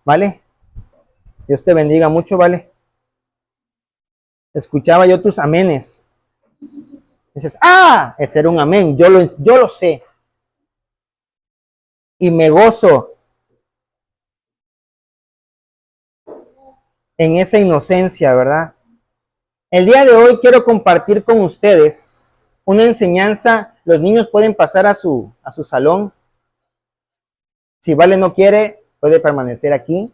¿vale? Dios te bendiga mucho, ¿vale? Escuchaba yo tus amenes. Dices, ese era un amén, yo lo sé. Y me gozo en esa inocencia, ¿verdad? El día de hoy quiero compartir con ustedes una enseñanza. Los niños pueden pasar a su salón. Si Vale no quiere, puede permanecer aquí,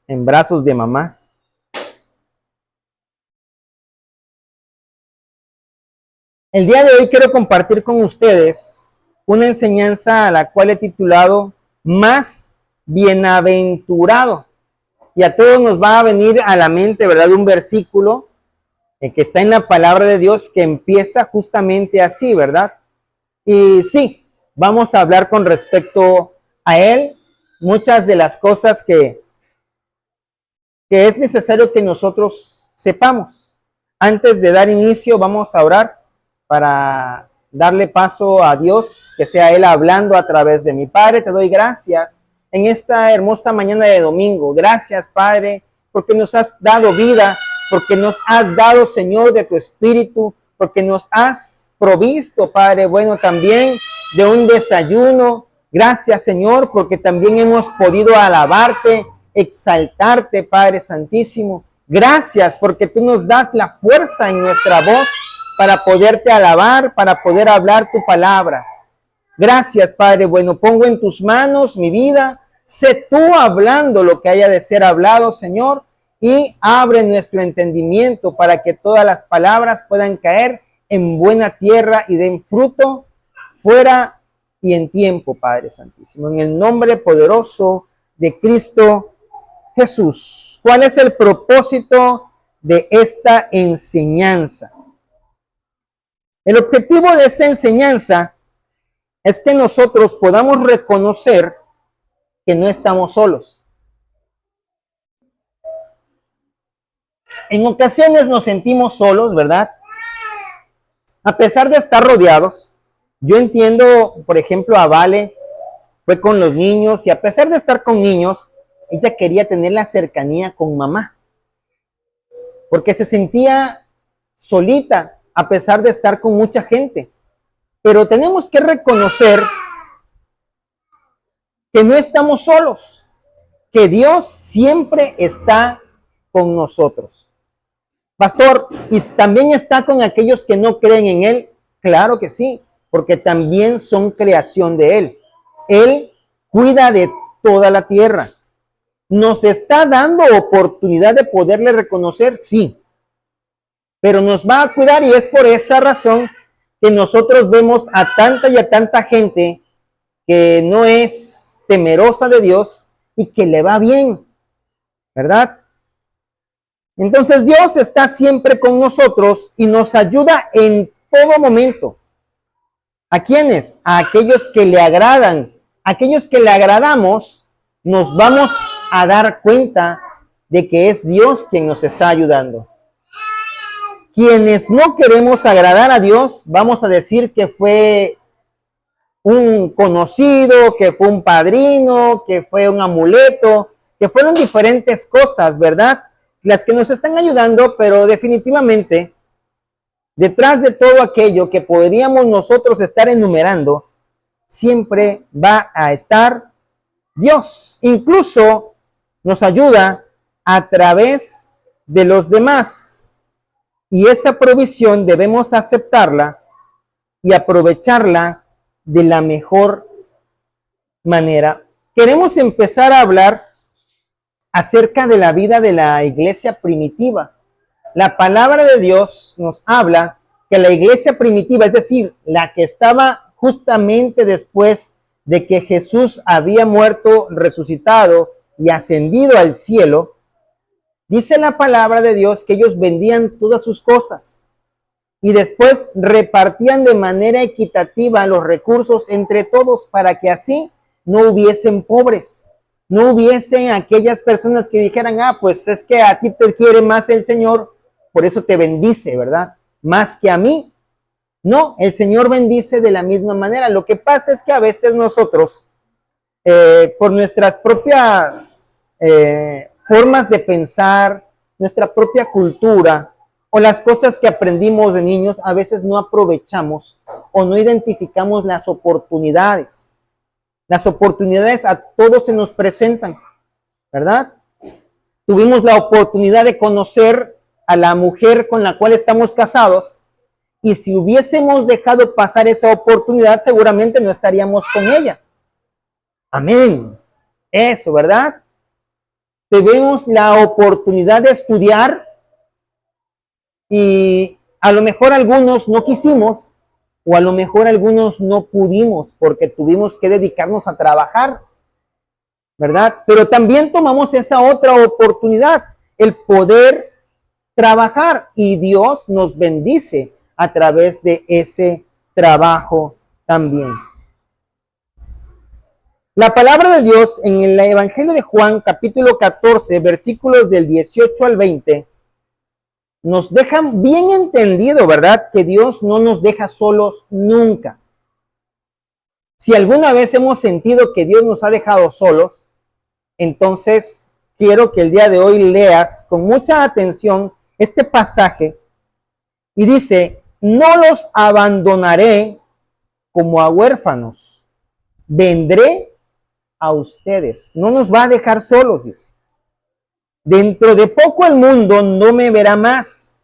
en brazos de mamá. El día de hoy quiero compartir con ustedes una enseñanza a la cual he titulado Más bienaventurado. Y a todos nos va a venir a la mente, ¿verdad? Un versículo que está en la palabra de Dios que empieza justamente así, ¿verdad? Y sí, vamos a hablar con respecto a él, muchas de las cosas que es necesario que nosotros sepamos. Antes de dar inicio, vamos a orar para darle paso a Dios, que sea Él hablando a través de mi Padre. Te doy gracias en esta hermosa mañana de domingo. Gracias, Padre, porque nos has dado vida, porque nos has dado, Señor, de tu Espíritu, porque nos has provisto, Padre, bueno, también de un desayuno. Gracias, Señor, porque también hemos podido alabarte, exaltarte, Padre Santísimo. Gracias porque tú nos das la fuerza en nuestra voz para poderte alabar, para poder hablar tu palabra. Gracias, Padre. Bueno, pongo en tus manos mi vida. Sé tú hablando lo que haya de ser hablado, Señor, y abre nuestro entendimiento para que todas las palabras puedan caer en buena tierra y den fruto fuera y en tiempo, Padre Santísimo. En el nombre poderoso de Cristo Jesús. ¿Cuál es el propósito de esta enseñanza? El objetivo de esta enseñanza es que nosotros podamos reconocer que no estamos solos. En ocasiones nos sentimos solos, ¿verdad? A pesar de estar rodeados. Yo entiendo, por ejemplo, a Vale, fue con los niños y a pesar de estar con niños, ella quería tener la cercanía con mamá, porque se sentía solita a pesar de estar con mucha gente. Pero tenemos que reconocer que no estamos solos, que Dios siempre está con nosotros. Pastor, ¿y también está con aquellos que no creen en Él? Claro que sí, porque también son creación de Él. Él cuida de toda la tierra. ¿Nos está dando oportunidad de poderle reconocer? Sí. Pero nos va a cuidar y es por esa razón que nosotros vemos a tanta y a tanta gente que no es temerosa de Dios y que le va bien, ¿verdad? Entonces Dios está siempre con nosotros y nos ayuda en todo momento. ¿A quiénes? A aquellos que le agradan. Aquellos que le agradamos, nos vamos a dar cuenta de que es Dios quien nos está ayudando. Quienes no queremos agradar a Dios, vamos a decir que fue un conocido, que fue un padrino, que fue un amuleto, que fueron diferentes cosas, ¿verdad? Las que nos están ayudando, pero definitivamente, detrás de todo aquello que podríamos nosotros estar enumerando, siempre va a estar Dios. Incluso nos ayuda a través de los demás. Y esa provisión debemos aceptarla y aprovecharla de la mejor manera. Queremos empezar a hablar acerca de la vida de la iglesia primitiva. La palabra de Dios nos habla que la iglesia primitiva, es decir, la que estaba justamente después de que Jesús había muerto, resucitado y ascendido al cielo, dice la palabra de Dios que ellos vendían todas sus cosas y después repartían de manera equitativa los recursos entre todos para que así no hubiesen pobres, no hubiesen aquellas personas que dijeran, pues es que a ti te quiere más el Señor, por eso te bendice, ¿verdad? Más que a mí. No, el Señor bendice de la misma manera. Lo que pasa es que a veces nosotros, por nuestras propias formas de pensar, nuestra propia cultura o las cosas que aprendimos de niños, a veces no aprovechamos o no identificamos las oportunidades. Las oportunidades a todos se nos presentan, ¿verdad? Tuvimos la oportunidad de conocer a la mujer con la cual estamos casados y si hubiésemos dejado pasar esa oportunidad, seguramente no estaríamos con ella. Amén. Eso, ¿verdad? Tuvimos la oportunidad de estudiar y a lo mejor algunos no quisimos o a lo mejor algunos no pudimos porque tuvimos que dedicarnos a trabajar, ¿verdad? Pero también tomamos esa otra oportunidad, el poder trabajar y Dios nos bendice a través de ese trabajo también. La palabra de Dios en el Evangelio de Juan, capítulo 14, versículos del 18 al 20, nos dejan bien entendido, ¿verdad? Que Dios no nos deja solos nunca. Si alguna vez hemos sentido que Dios nos ha dejado solos, entonces quiero que el día de hoy leas con mucha atención este pasaje y dice, no los abandonaré como a huérfanos, vendré a ustedes. No nos va a dejar solos, dice. Dentro de poco el mundo no me verá más.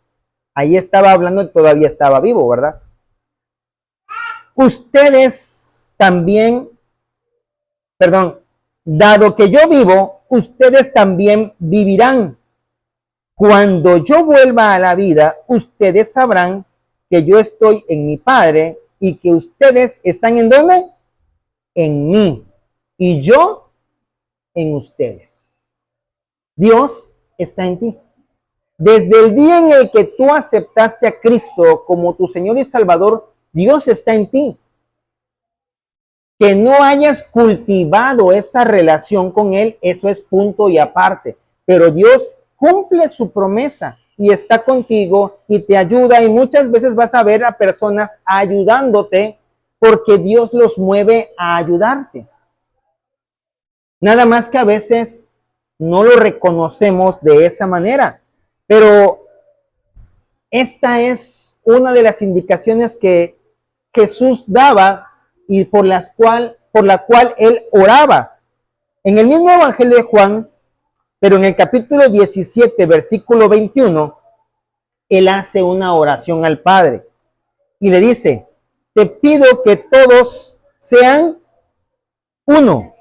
Ahí estaba hablando y todavía estaba vivo, ¿verdad? Ustedes también, perdón, dado que yo vivo, ustedes también vivirán. Cuando yo vuelva a la vida, ustedes sabrán que yo estoy en mi Padre y que ustedes están ¿en dónde? En mí y yo en ustedes. Dios está en ti. Desde el día en el que tú aceptaste a Cristo como tu Señor y Salvador, Dios está en ti. Que no hayas cultivado esa relación con Él, eso es punto y aparte. Pero Dios cumple su promesa y está contigo y te ayuda y muchas veces vas a ver a personas ayudándote porque Dios los mueve a ayudarte. Nada más que a veces no lo reconocemos de esa manera, pero esta es una de las indicaciones que Jesús daba y por la cual él oraba. En el mismo Evangelio de Juan, pero en el capítulo 17, versículo 21, él hace una oración al Padre y le dice, te pido que todos sean uno,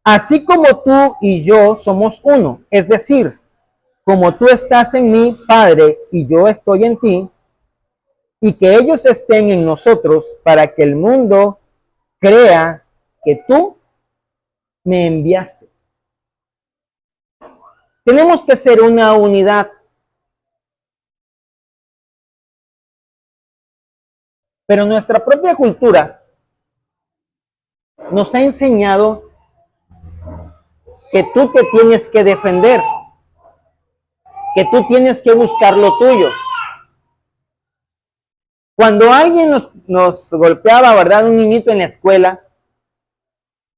así como tú y yo somos uno. Es decir, como tú estás en mí, Padre, y yo estoy en ti, y que ellos estén en nosotros para que el mundo crea que tú me enviaste. Tenemos que ser una unidad. Pero nuestra propia cultura nos ha enseñado que tú te tienes que defender, que tú tienes que buscar lo tuyo. Cuando alguien nos golpeaba, ¿verdad? Un niñito en la escuela,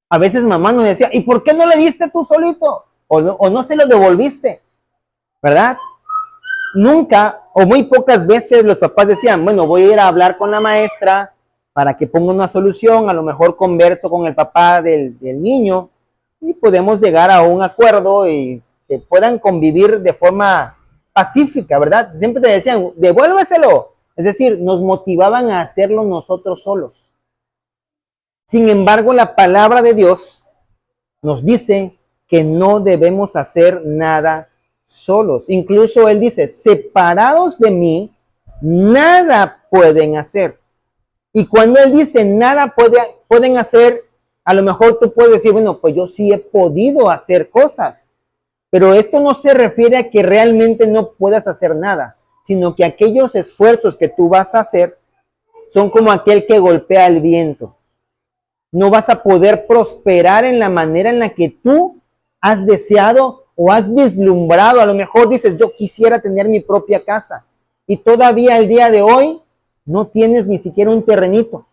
a veces mamá nos decía, ¿y por qué no le diste tú solito? O no se lo devolviste, ¿verdad? Nunca o muy pocas veces los papás decían, bueno, voy a ir a hablar con la maestra para que ponga una solución, a lo mejor converso con el papá del niño y podemos llegar a un acuerdo y que puedan convivir de forma pacífica, ¿verdad? Siempre te decían, devuélveselo. Es decir, nos motivaban a hacerlo nosotros solos. Sin embargo, la palabra de Dios nos dice que no debemos hacer nada solos. Incluso Él dice, separados de mí, nada pueden hacer. Y cuando Él dice nada pueden hacer, a lo mejor tú puedes decir, bueno, pues yo sí he podido hacer cosas. Pero esto no se refiere a que realmente no puedas hacer nada, sino que aquellos esfuerzos que tú vas a hacer son como aquel que golpea el viento. No vas a poder prosperar en la manera en la que tú has deseado o has vislumbrado. A lo mejor dices, yo quisiera tener mi propia casa. Y todavía el día de hoy no tienes ni siquiera un terrenito.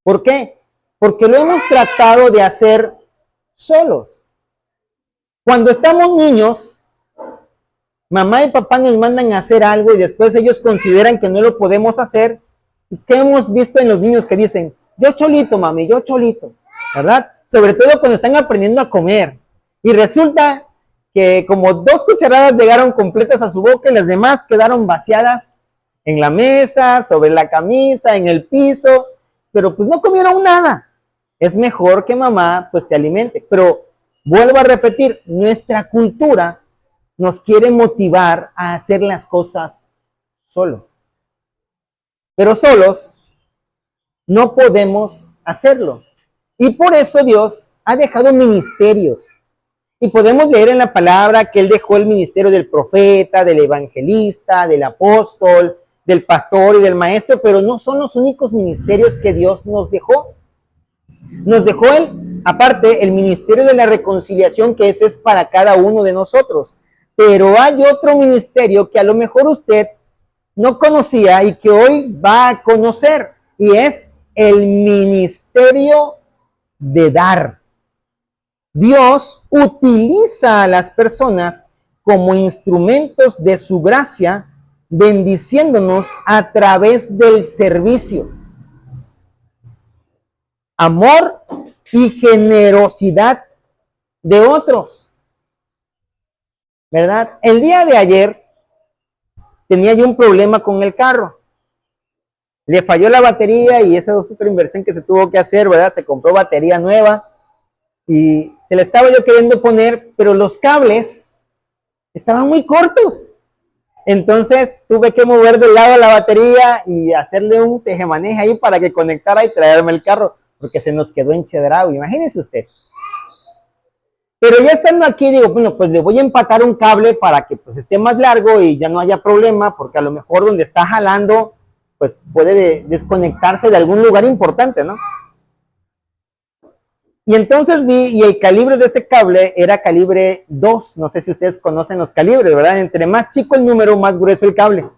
¿Por qué? Porque lo hemos tratado de hacer solos. Cuando estamos niños, mamá y papá nos mandan a hacer algo y después ellos consideran que no lo podemos hacer. ¿Qué hemos visto en los niños que dicen, yo cholito, mami, yo cholito? ¿Verdad? Sobre todo cuando están aprendiendo a comer. Y resulta que como 2 cucharadas llegaron completas a su boca y las demás quedaron vaciadas en la mesa, sobre la camisa, en el piso, pero pues no comieron nada. Es mejor que mamá pues te alimente. Pero vuelvo a repetir, nuestra cultura nos quiere motivar a hacer las cosas solo. Pero solos no podemos hacerlo. Y por eso Dios ha dejado ministerios. Y podemos leer en la palabra que Él dejó el ministerio del profeta, del evangelista, del apóstol, del pastor y del maestro, pero no son los únicos ministerios que Dios nos dejó. Nos dejó aparte, el ministerio de la reconciliación, que eso es para cada uno de nosotros. Pero hay otro ministerio que a lo mejor usted no conocía y que hoy va a conocer, y es el ministerio de dar. Dios utiliza a las personas como instrumentos de su gracia, bendiciéndonos a través del servicio, amor y generosidad de otros. ¿Verdad? El día de ayer tenía yo un problema con el carro. Le falló la batería y esa es otra inversión que se tuvo que hacer, ¿verdad? Se compró batería nueva y se la estaba yo queriendo poner, pero los cables estaban muy cortos. Entonces tuve que mover de lado la batería y hacerle un tejemaneje ahí para que conectara y traerme el carro, porque se nos quedó enchedrado, imagínense usted. Pero ya estando aquí, digo, bueno, pues le voy a empatar un cable para que pues esté más largo y ya no haya problema, porque a lo mejor donde está jalando, pues puede desconectarse de algún lugar importante, ¿no? Y entonces vi, y el calibre de ese cable era calibre 2, no sé si ustedes conocen los calibres, ¿verdad? Entre más chico el número, más grueso el cable.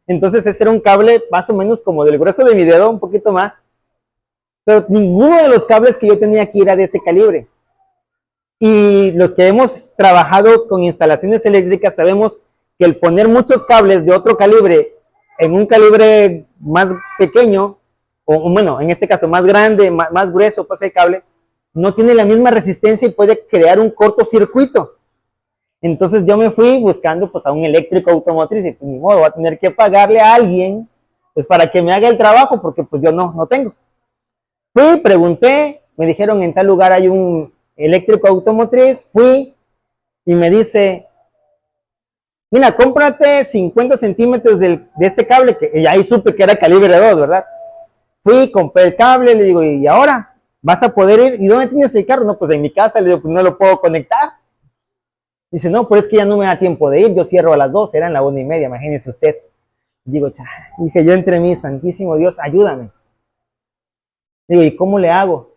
Entonces ese era un cable más o menos como del grueso de mi dedo, un poquito más. Pero ninguno de los cables que yo tenía aquí era de ese calibre. Y los que hemos trabajado con instalaciones eléctricas sabemos que el poner muchos cables de otro calibre en un calibre más pequeño, o bueno, en este caso más grande, más grueso, pues el cable, no tiene la misma resistencia y puede crear un cortocircuito. Entonces yo me fui buscando pues a un eléctrico automotriz y pues ni modo, voy a tener que pagarle a alguien pues para que me haga el trabajo porque pues yo no tengo. Fui, pregunté, me dijeron en tal lugar hay un eléctrico automotriz, fui y me dice, mira, cómprate 50 centímetros de este cable, y ahí supe que era calibre 2, ¿verdad? Fui, compré el cable, le digo, ¿y ahora? ¿Vas a poder ir? ¿Y dónde tienes el carro? No, pues en mi casa, le digo, pues no lo puedo conectar. Dice, no, pero es que ya no me da tiempo de ir, yo cierro a las 2, eran las 1:30, imagínese usted. Digo, dije yo entre mí, santísimo Dios, ayúdame. Digo, ¿y cómo le hago?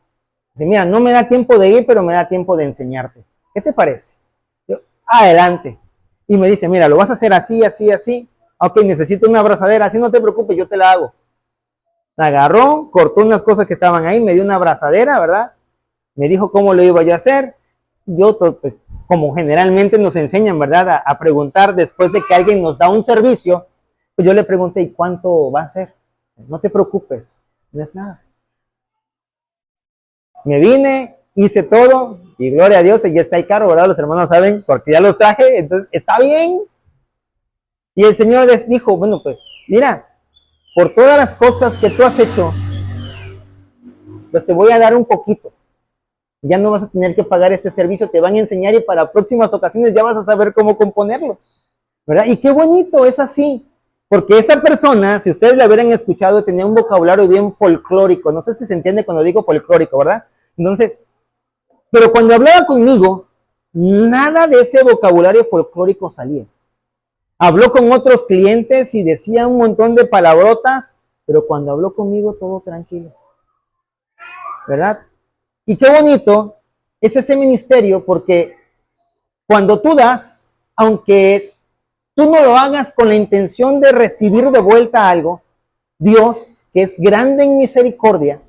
Dice, mira, no me da tiempo de ir, pero me da tiempo de enseñarte. ¿Qué te parece? Yo, adelante. Y me dice, mira, lo vas a hacer así, así, así. Ok, necesito una abrazadera, así no te preocupes, yo te la hago. La agarró, cortó unas cosas que estaban ahí, me dio una abrazadera, ¿verdad? Me dijo cómo lo iba yo a hacer. Yo, pues, como generalmente nos enseñan, ¿verdad? A preguntar después de que alguien nos da un servicio, pues yo le pregunté, ¿y cuánto va a ser? No te preocupes, no es nada. Me vine, hice todo, y gloria a Dios, y ya está el carro, ¿verdad? Los hermanos saben, porque ya los traje, entonces está bien. Y el Señor les dijo, bueno, pues, mira, por todas las cosas que tú has hecho, pues te voy a dar un poquito. Ya no vas a tener que pagar este servicio, te van a enseñar y para próximas ocasiones ya vas a saber cómo componerlo, ¿verdad? Y qué bonito, es así. Porque esa persona, si ustedes la hubieran escuchado, tenía un vocabulario bien folclórico. No sé si se entiende cuando digo folclórico, ¿verdad? Entonces, pero cuando hablaba conmigo, nada de ese vocabulario folclórico salía. Habló con otros clientes y decía un montón de palabrotas, pero cuando habló conmigo todo tranquilo, ¿verdad? Y qué bonito es ese ministerio porque cuando tú das, aunque tú no lo hagas con la intención de recibir de vuelta algo, Dios, que es grande en misericordia,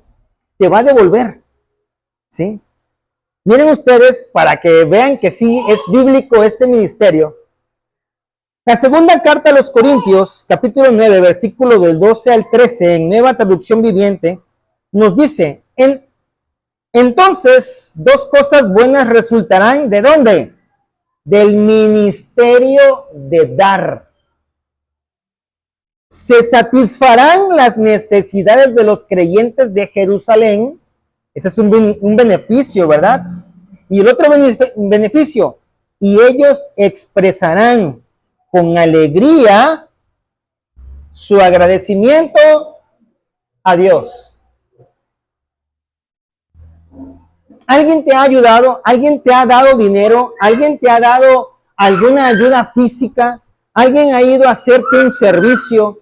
te va a devolver, ¿sí? Miren ustedes, para que vean que sí es bíblico este ministerio. La segunda carta a los Corintios, capítulo 9, versículo del 12 al 13, en Nueva Traducción Viviente, nos dice, entonces, dos cosas buenas resultarán, ¿de dónde? Del ministerio de dar. Se satisfarán las necesidades de los creyentes de Jerusalén. Ese es un beneficio, ¿verdad? Y el otro beneficio, y ellos expresarán con alegría su agradecimiento a Dios. ¿Alguien te ha ayudado? ¿Alguien te ha dado dinero? ¿Alguien te ha dado alguna ayuda física? ¿Alguien ha ido a hacerte un servicio?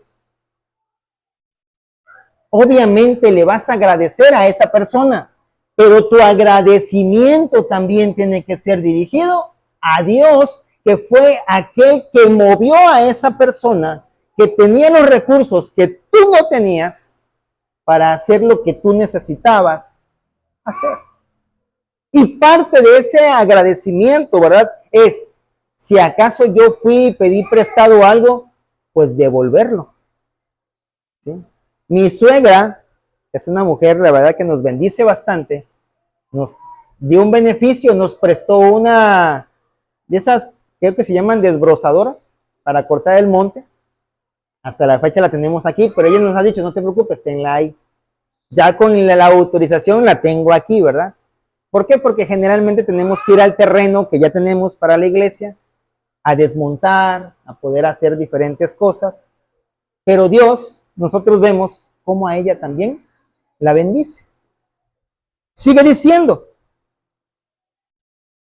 Obviamente le vas a agradecer a esa persona, pero tu agradecimiento también tiene que ser dirigido a Dios, que fue aquel que movió a esa persona, que tenía los recursos que tú no tenías para hacer lo que tú necesitabas hacer. Y parte de ese agradecimiento, ¿verdad? Es, si acaso yo fui y pedí prestado algo, pues devolverlo. ¿Sí? Mi suegra es una mujer, la verdad, que nos bendice bastante. Nos dio un beneficio, nos prestó una de esas, creo que se llaman desbrozadoras, para cortar el monte. Hasta la fecha la tenemos aquí, pero ella nos ha dicho, no te preocupes, tenla ahí. Ya con la autorización la tengo aquí, ¿verdad? ¿Por qué? Porque generalmente tenemos que ir al terreno que ya tenemos para la iglesia, a desmontar, a poder hacer diferentes cosas. Pero Dios, nosotros vemos cómo a ella también la bendice. Sigue diciendo,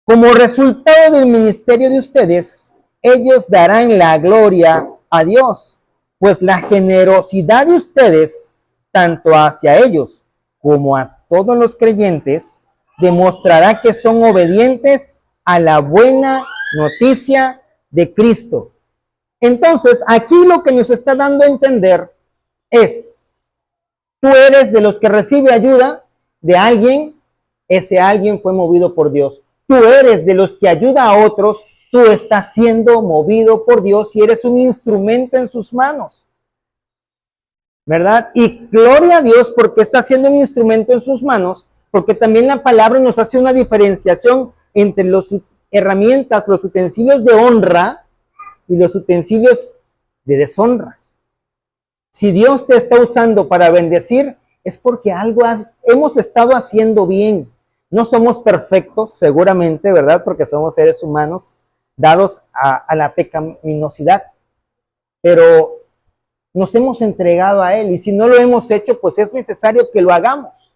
como resultado del ministerio de ustedes, ellos darán la gloria a Dios, pues la generosidad de ustedes, tanto hacia ellos como a todos los creyentes, demostrará que son obedientes a la buena noticia de Cristo. Entonces, aquí lo que nos está dando a entender es, tú eres de los que recibe ayuda de alguien, ese alguien fue movido por Dios. Tú eres de los que ayuda a otros, tú estás siendo movido por Dios y eres un instrumento en sus manos, ¿verdad? Y gloria a Dios porque está siendo un instrumento en sus manos, porque también la palabra nos hace una diferenciación entre las herramientas, los utensilios de honra y los utensilios de deshonra. Si Dios te está usando para bendecir, es porque algo hemos estado haciendo bien. No somos perfectos, seguramente, ¿verdad? Porque somos seres humanos dados a la pecaminosidad. Pero nos hemos entregado a Él y si no lo hemos hecho, pues es necesario que lo hagamos.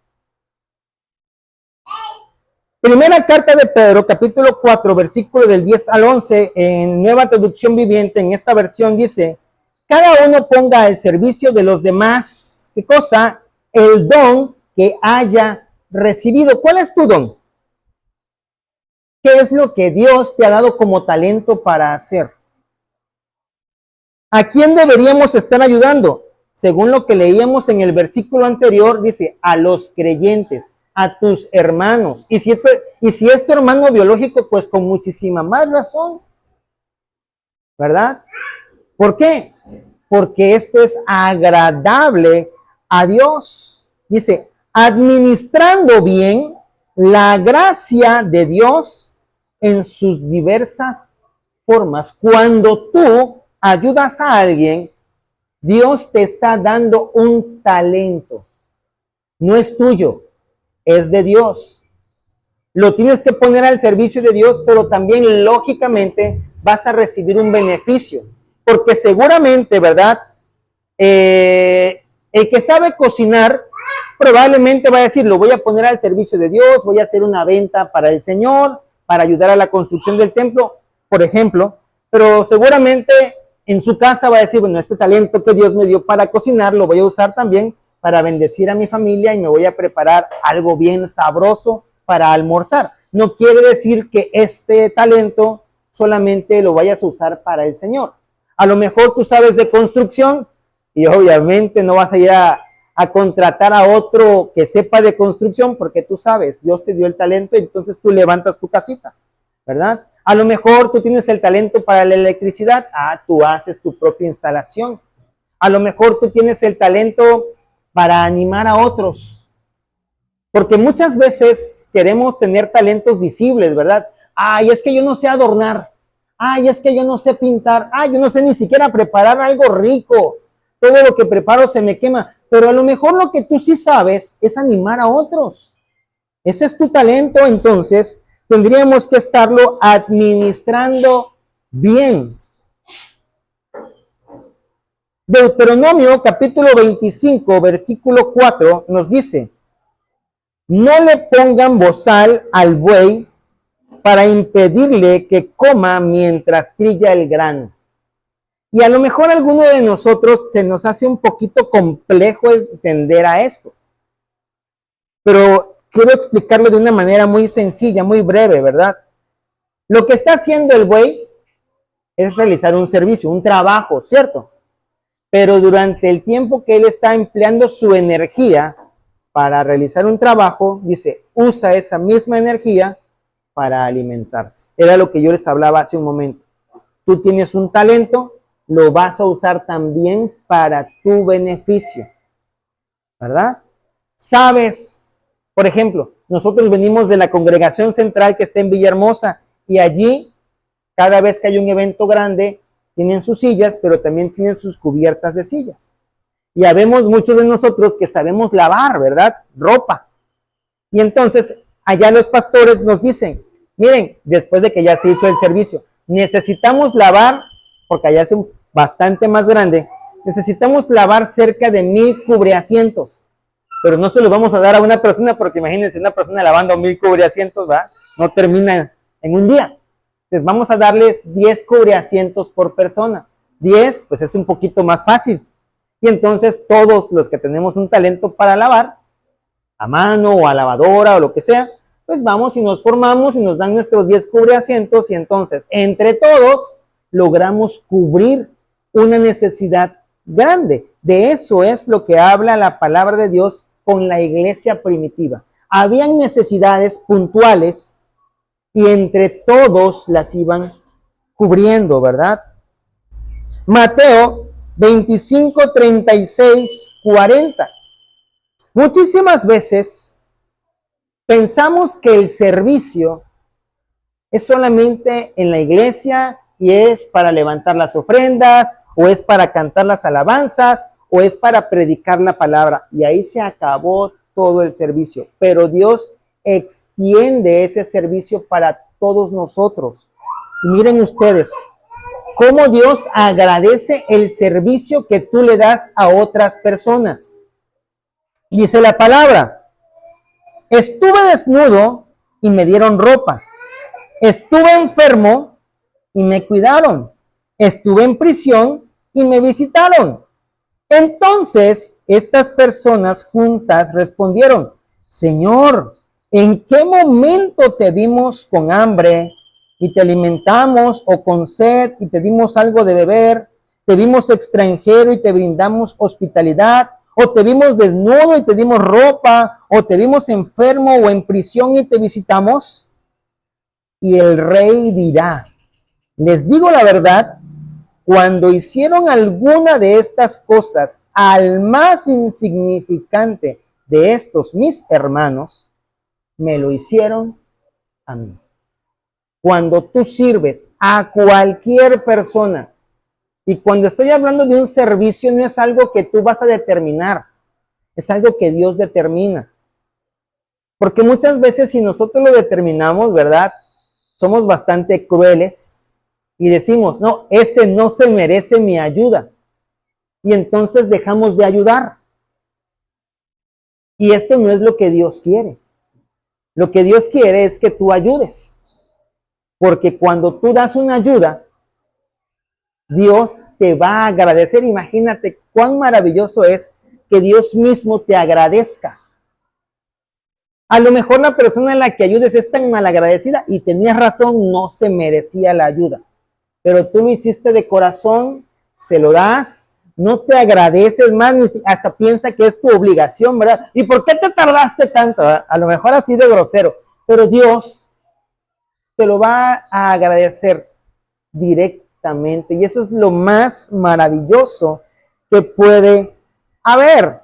Primera carta de Pedro, capítulo 4, versículo del 10 al 11, en Nueva Traducción Viviente, en esta versión dice, cada uno ponga al servicio de los demás, ¿qué cosa? El don que haya recibido. ¿Cuál es tu don? ¿Qué es lo que Dios te ha dado como talento para hacer? ¿A quién deberíamos estar ayudando? Según lo que leíamos en el versículo anterior, dice, a los creyentes, a tus hermanos. Y si es tu hermano biológico, pues con muchísima más razón, ¿verdad? ¿Por qué? Porque esto es agradable a Dios. Dice, administrando bien la gracia de Dios en sus diversas formas. Cuando tú ayudas a alguien, Dios te está dando un talento. No es tuyo, es de Dios. Lo tienes que poner al servicio de Dios, pero también lógicamente vas a recibir un beneficio. Porque seguramente, ¿verdad? El que sabe cocinar probablemente va a decir, lo voy a poner al servicio de Dios, voy a hacer una venta para el Señor, para ayudar a la construcción del templo, por ejemplo. Pero seguramente en su casa va a decir, bueno, este talento que Dios me dio para cocinar, lo voy a usar también para bendecir a mi familia y me voy a preparar algo bien sabroso para almorzar. No quiere decir que este talento solamente lo vayas a usar para el Señor. A lo mejor tú sabes de construcción y obviamente no vas a ir a a contratar a otro que sepa de construcción, porque tú sabes, Dios te dio el talento, entonces tú levantas tu casita, ¿verdad? A lo mejor tú tienes el talento para la electricidad, tú haces tu propia instalación. A lo mejor tú tienes el talento para animar a otros, porque muchas veces queremos tener talentos visibles, ¿verdad? Ay, es que yo no sé adornar. Ay, es que yo no sé pintar. Ay, yo no sé ni siquiera preparar algo rico. Todo lo que preparo se me quema. Pero a lo mejor lo que tú sí sabes es animar a otros. Ese es tu talento, entonces tendríamos que estarlo administrando bien. Deuteronomio capítulo 25, versículo 4 nos dice: no le pongan bozal al buey para impedirle que coma mientras trilla el grano. Y a lo mejor a alguno de nosotros se nos hace un poquito complejo entender a esto, pero quiero explicarlo de una manera muy sencilla, muy breve, ¿verdad? Lo que está haciendo el buey es realizar un servicio, un trabajo, ¿cierto? Pero durante el tiempo que él está empleando su energía para realizar un trabajo, dice, usa esa misma energía para alimentarse. Era lo que yo les hablaba hace un momento. Tú tienes un talento, lo vas a usar también para tu beneficio, ¿verdad? Sabes, por ejemplo, nosotros venimos de la congregación central que está en Villahermosa y allí, cada vez que hay un evento grande, tienen sus sillas, pero también tienen sus cubiertas de sillas. Y habemos muchos de nosotros que sabemos lavar, ¿verdad? Ropa. Y entonces, allá los pastores nos dicen, miren, después de que ya se hizo el servicio, necesitamos lavar, porque allá es bastante más grande, necesitamos lavar cerca de 1000 cubreasientos. Pero no se los vamos a dar a una persona, porque imagínense una persona lavando 1000 cubreasientos, ¿verdad? No termina en un día. Entonces vamos a darles 10 cubreasientos por persona. 10, pues es un poquito más fácil. Y entonces todos los que tenemos un talento para lavar, a mano o a lavadora o lo que sea, pues vamos y nos formamos y nos dan nuestros 10 cubreasientos y entonces entre todos logramos cubrir una necesidad grande. De eso es lo que habla la palabra de Dios con la iglesia primitiva. Habían necesidades puntuales y entre todos las iban cubriendo, ¿verdad? Mateo 25, 36, 40. Muchísimas veces pensamos que el servicio es solamente en la iglesia y es para levantar las ofrendas o es para cantar las alabanzas o es para predicar la palabra y ahí se acabó todo el servicio. Pero Dios extiende ese servicio para todos nosotros. Y miren ustedes cómo Dios agradece el servicio que tú le das a otras personas. Dice la palabra: estuve desnudo y me dieron ropa. Estuve enfermo y me cuidaron. Estuve en prisión y me visitaron. Entonces, estas personas juntas respondieron: Señor, ¿en qué momento te vimos con hambre y te alimentamos, o con sed y te dimos algo de beber? ¿Te vimos extranjero y te brindamos hospitalidad? ¿O te vimos desnudo y te dimos ropa? ¿O te vimos enfermo o en prisión y te visitamos? Y el rey dirá: les digo la verdad, cuando hicieron alguna de estas cosas al más insignificante de estos mis hermanos, me lo hicieron a mí. Cuando tú sirves a cualquier persona, y cuando estoy hablando de un servicio, no es algo que tú vas a determinar, es algo que Dios determina. Porque muchas veces si nosotros lo determinamos, ¿verdad? Somos bastante crueles y decimos, no, ese no se merece mi ayuda. Y entonces dejamos de ayudar. Y esto no es lo que Dios quiere. Lo que Dios quiere es que tú ayudes. Porque cuando tú das una ayuda, Dios te va a agradecer. Imagínate cuán maravilloso es que Dios mismo te agradezca. A lo mejor la persona a la que ayudes es tan malagradecida y tenías razón, no se merecía la ayuda. Pero tú lo hiciste de corazón, se lo das, no te agradeces más, ni hasta piensa que es tu obligación, ¿verdad? ¿Y por qué te tardaste tanto? A lo mejor así de grosero, pero Dios te lo va a agradecer directamente y eso es lo más maravilloso que puede haber.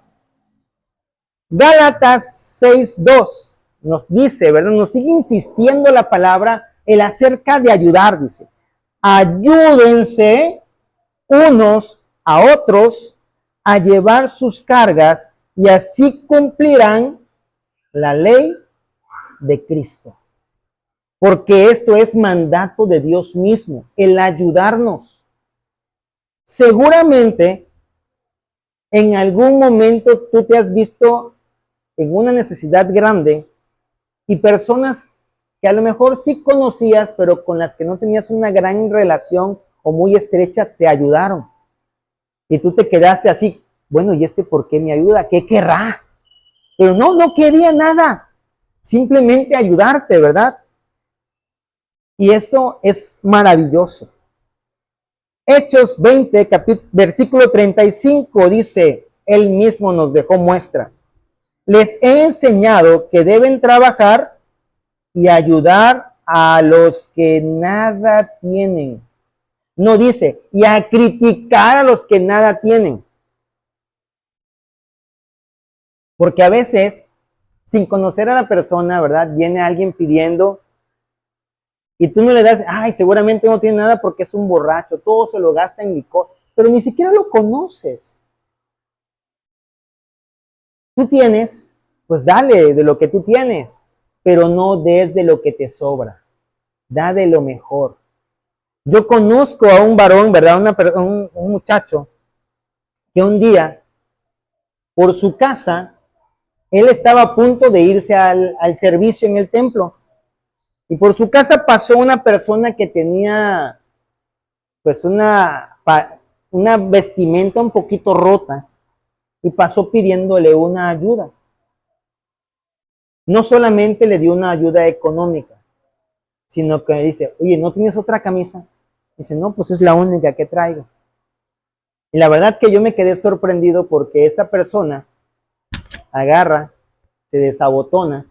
Gálatas 6:2 nos dice, ¿verdad? Nos sigue insistiendo la palabra el acerca de ayudar, dice. Ayúdense unos a otros a llevar sus cargas y así cumplirán la ley de Cristo. Porque esto es mandato de Dios mismo, el ayudarnos. Seguramente en algún momento tú te has visto en una necesidad grande y personas que a lo mejor sí conocías, pero con las que no tenías una gran relación o muy estrecha, te ayudaron. Y tú te quedaste así, bueno, ¿y este por qué me ayuda? ¿Qué querrá? Pero no quería nada, simplemente ayudarte, ¿verdad? Y eso es maravilloso. Hechos 20, versículo 35 dice, él mismo nos dejó muestra. Les he enseñado que deben trabajar y ayudar a los que nada tienen. No dice, y a criticar a los que nada tienen. Porque a veces, sin conocer a la persona, ¿verdad? Viene alguien pidiendo y tú no le das, ay, seguramente no tiene nada porque es un borracho, todo se lo gasta en licor, pero ni siquiera lo conoces. Tú tienes, pues dale de lo que tú tienes, pero no des de lo que te sobra. Da de lo mejor. Yo conozco a un varón, ¿verdad? Un muchacho que un día, por su casa, él estaba a punto de irse al servicio en el templo. Y por su casa pasó una persona que tenía, pues, una vestimenta un poquito rota y pasó pidiéndole una ayuda. No solamente le dio una ayuda económica, sino que dice, oye, ¿no tienes otra camisa? Dice, no, pues es la única que traigo. Y la verdad que yo me quedé sorprendido porque esa persona agarra, se desabotona,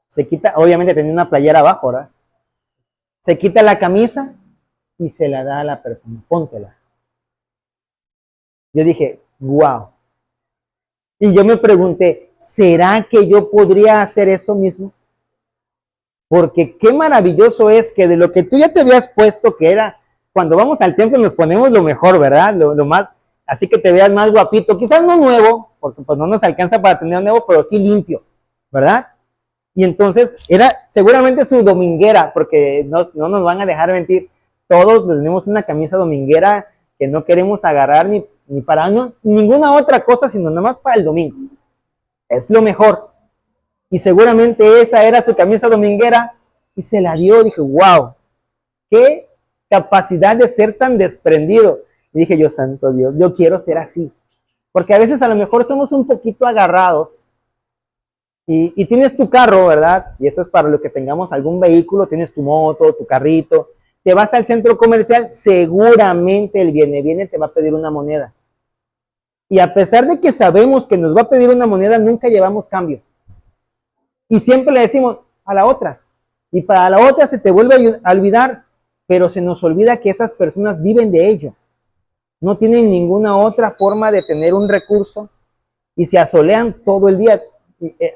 se quita, obviamente tenía una playera abajo, ¿verdad? Se quita la camisa y se la da a la persona, póntela. Yo dije, wow. Y yo me pregunté, ¿será que yo podría hacer eso mismo? Porque qué maravilloso es que de lo que tú ya te habías puesto, que era, cuando vamos al templo nos ponemos lo mejor, ¿verdad? Lo más, así que te veas más guapito, quizás no nuevo, porque pues no nos alcanza para tener nuevo, pero sí limpio, ¿verdad? Y entonces era seguramente su dominguera, porque no nos van a dejar mentir, todos tenemos una camisa dominguera que no queremos agarrar ni para ninguna otra cosa, sino nada más para el domingo. Es lo mejor. Y seguramente esa era su camisa dominguera y se la dio. Dije, wow, qué capacidad de ser tan desprendido. Y dije yo, santo Dios, yo quiero ser así. Porque a veces a lo mejor somos un poquito agarrados y tienes tu carro, ¿verdad? Y eso es para lo que tengamos algún vehículo, tienes tu moto, tu carrito, te vas al centro comercial, seguramente el viene te va a pedir una moneda. Y a pesar de que sabemos que nos va a pedir una moneda, nunca llevamos cambio. Y siempre le decimos a la otra. Y para la otra se te vuelve a olvidar, pero se nos olvida que esas personas viven de ello. No tienen ninguna otra forma de tener un recurso y se asolean todo el día.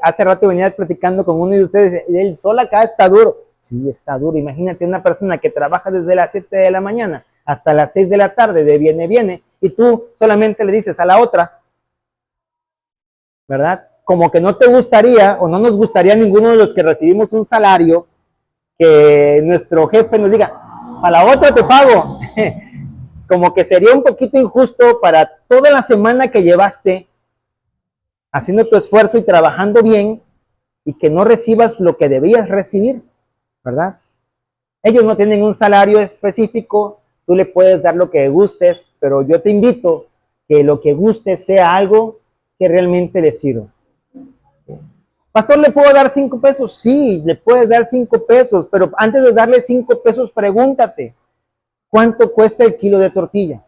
Hace rato venía platicando con uno de ustedes, el sol acá está duro. Sí, está duro. Imagínate una persona que trabaja desde las 7 de la mañana hasta las 6 de la tarde, de viene, y tú solamente le dices a la otra, ¿verdad? Como que no te gustaría o no nos gustaría a ninguno de los que recibimos un salario que nuestro jefe nos diga, a la otra te pago. Como que sería un poquito injusto para toda la semana que llevaste haciendo tu esfuerzo y trabajando bien y que no recibas lo que debías recibir, ¿verdad? Ellos no tienen un salario específico, tú le puedes dar lo que gustes, pero yo te invito que lo que gustes sea algo que realmente le sirva. Pastor, ¿le puedo dar 5 pesos? Sí, le puedes dar 5 pesos, pero antes de darle 5 pesos, pregúntate, ¿cuánto cuesta el kilo de tortilla?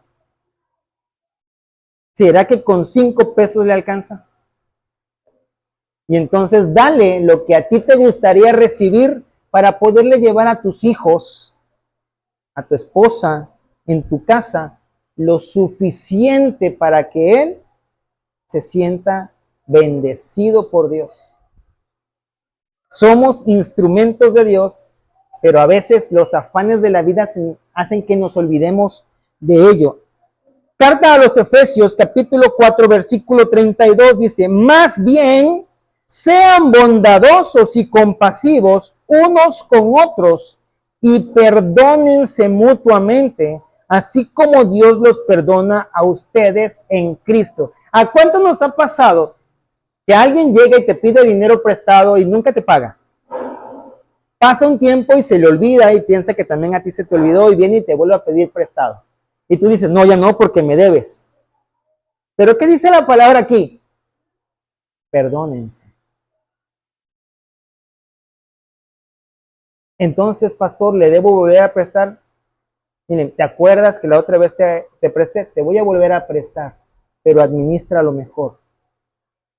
¿Será que con 5 pesos le alcanza? Y entonces dale lo que a ti te gustaría recibir para poderle llevar a tus hijos, a tu esposa, en tu casa, lo suficiente para que él se sienta bendecido por Dios. Somos instrumentos de Dios, pero a veces los afanes de la vida hacen que nos olvidemos de ello. Carta a los Efesios, capítulo 4, versículo 32, dice: más bien, sean bondadosos y compasivos unos con otros y perdónense mutuamente, así como Dios los perdona a ustedes en Cristo. ¿A cuánto nos ha pasado que alguien llega y te pide dinero prestado y nunca te paga? Pasa un tiempo y se le olvida y piensa que también a ti se te olvidó y viene y te vuelve a pedir prestado. Y tú dices, no, ya no, porque me debes. Pero ¿qué dice la palabra aquí? Perdónense. Entonces, pastor, ¿le debo volver a prestar? Miren, ¿te acuerdas que la otra vez te presté? Te voy a volver a prestar, pero administra lo mejor,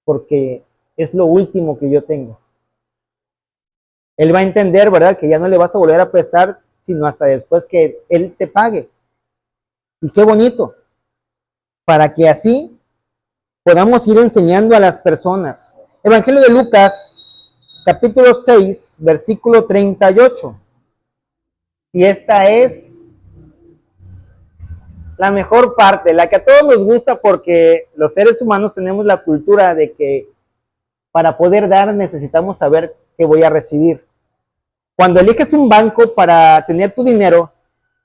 porque es lo último que yo tengo. Él va a entender, ¿verdad?, que ya no le vas a volver a prestar, sino hasta después que él te pague. Y qué bonito, para que así podamos ir enseñando a las personas. Evangelio de Lucas, capítulo 6, versículo 38. Y esta es la mejor parte, la que a todos nos gusta, porque los seres humanos tenemos la cultura de que para poder dar necesitamos saber qué voy a recibir. Cuando eliges un banco para tener tu dinero,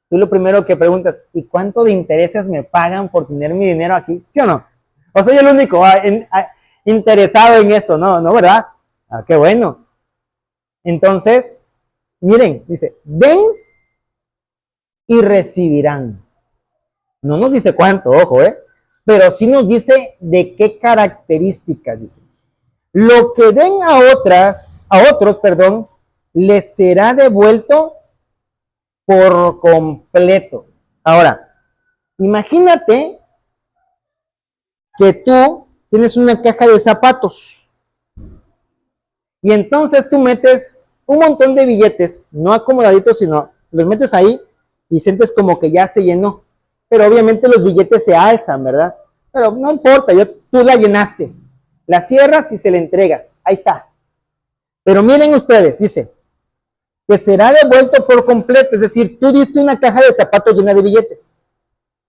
tú lo primero que preguntas, ¿y cuánto de intereses me pagan por tener mi dinero aquí? ¿Sí o no? ¿O soy el único interesado en eso? No, no, ¿verdad? Ah, qué bueno. Entonces, miren, dice, den y recibirán. No nos dice cuánto, ojo, pero sí nos dice de qué características, dice. Lo que den a otros, les será devuelto por completo. Ahora, imagínate que tú tienes una caja de zapatos y entonces tú metes un montón de billetes, no acomodaditos, sino los metes ahí y sientes como que ya se llenó. Pero obviamente los billetes se alzan, ¿verdad? Pero no importa, tú la llenaste. La cierras y se la entregas. Ahí está. Pero miren ustedes, dice, te será devuelto por completo. Es decir, tú diste una caja de zapatos llena de billetes.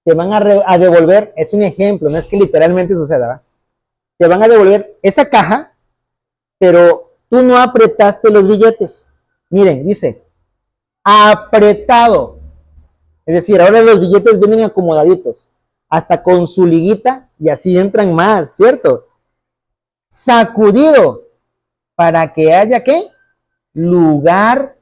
Te van a devolver, es un ejemplo, no es que literalmente suceda, ¿verdad? Te van a devolver esa caja, pero tú no apretaste los billetes. Miren, dice, apretado. Es decir, ahora los billetes vienen acomodaditos, hasta con su liguita, y así entran más, ¿cierto? Sacudido, para que haya, ¿qué? Lugar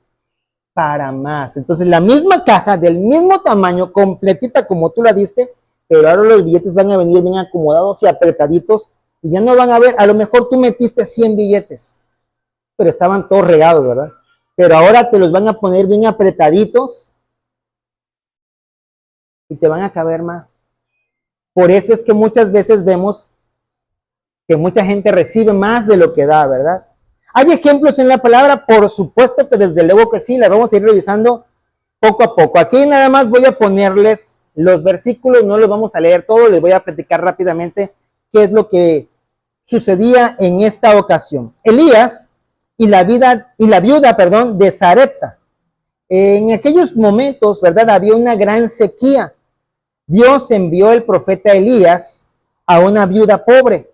para más. Entonces, la misma caja, del mismo tamaño, completita como tú la diste, pero ahora los billetes van a venir bien acomodados y apretaditos, y ya no van a ver, a lo mejor tú metiste 100 billetes, pero estaban todos regados, ¿verdad? Pero ahora te los van a poner bien apretaditos, y te van a caber más. Por eso es que muchas veces vemos que mucha gente recibe más de lo que da, ¿verdad? ¿Hay ejemplos en la palabra? Por supuesto que desde luego que sí, la vamos a ir revisando poco a poco. Aquí nada más voy a ponerles los versículos, no los vamos a leer todos, les voy a platicar rápidamente qué es lo que sucedía en esta ocasión. Elías y la viuda, de Sarepta. En aquellos momentos, ¿verdad? Había una gran sequía. Dios envió el profeta Elías a una viuda pobre.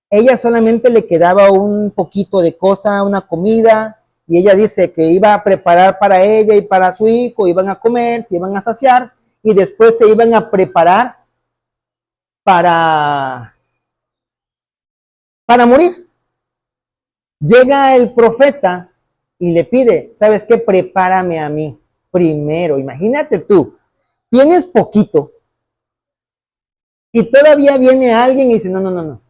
Ella solamente le quedaba un poquito de cosa, una comida, y ella dice que iba a preparar para ella y para su hijo, iban a comer, se iban a saciar, y después se iban a preparar para morir. Llega el profeta y le pide, ¿sabes qué? Prepárame a mí primero. Imagínate tú, tienes poquito y todavía viene alguien y dice, no.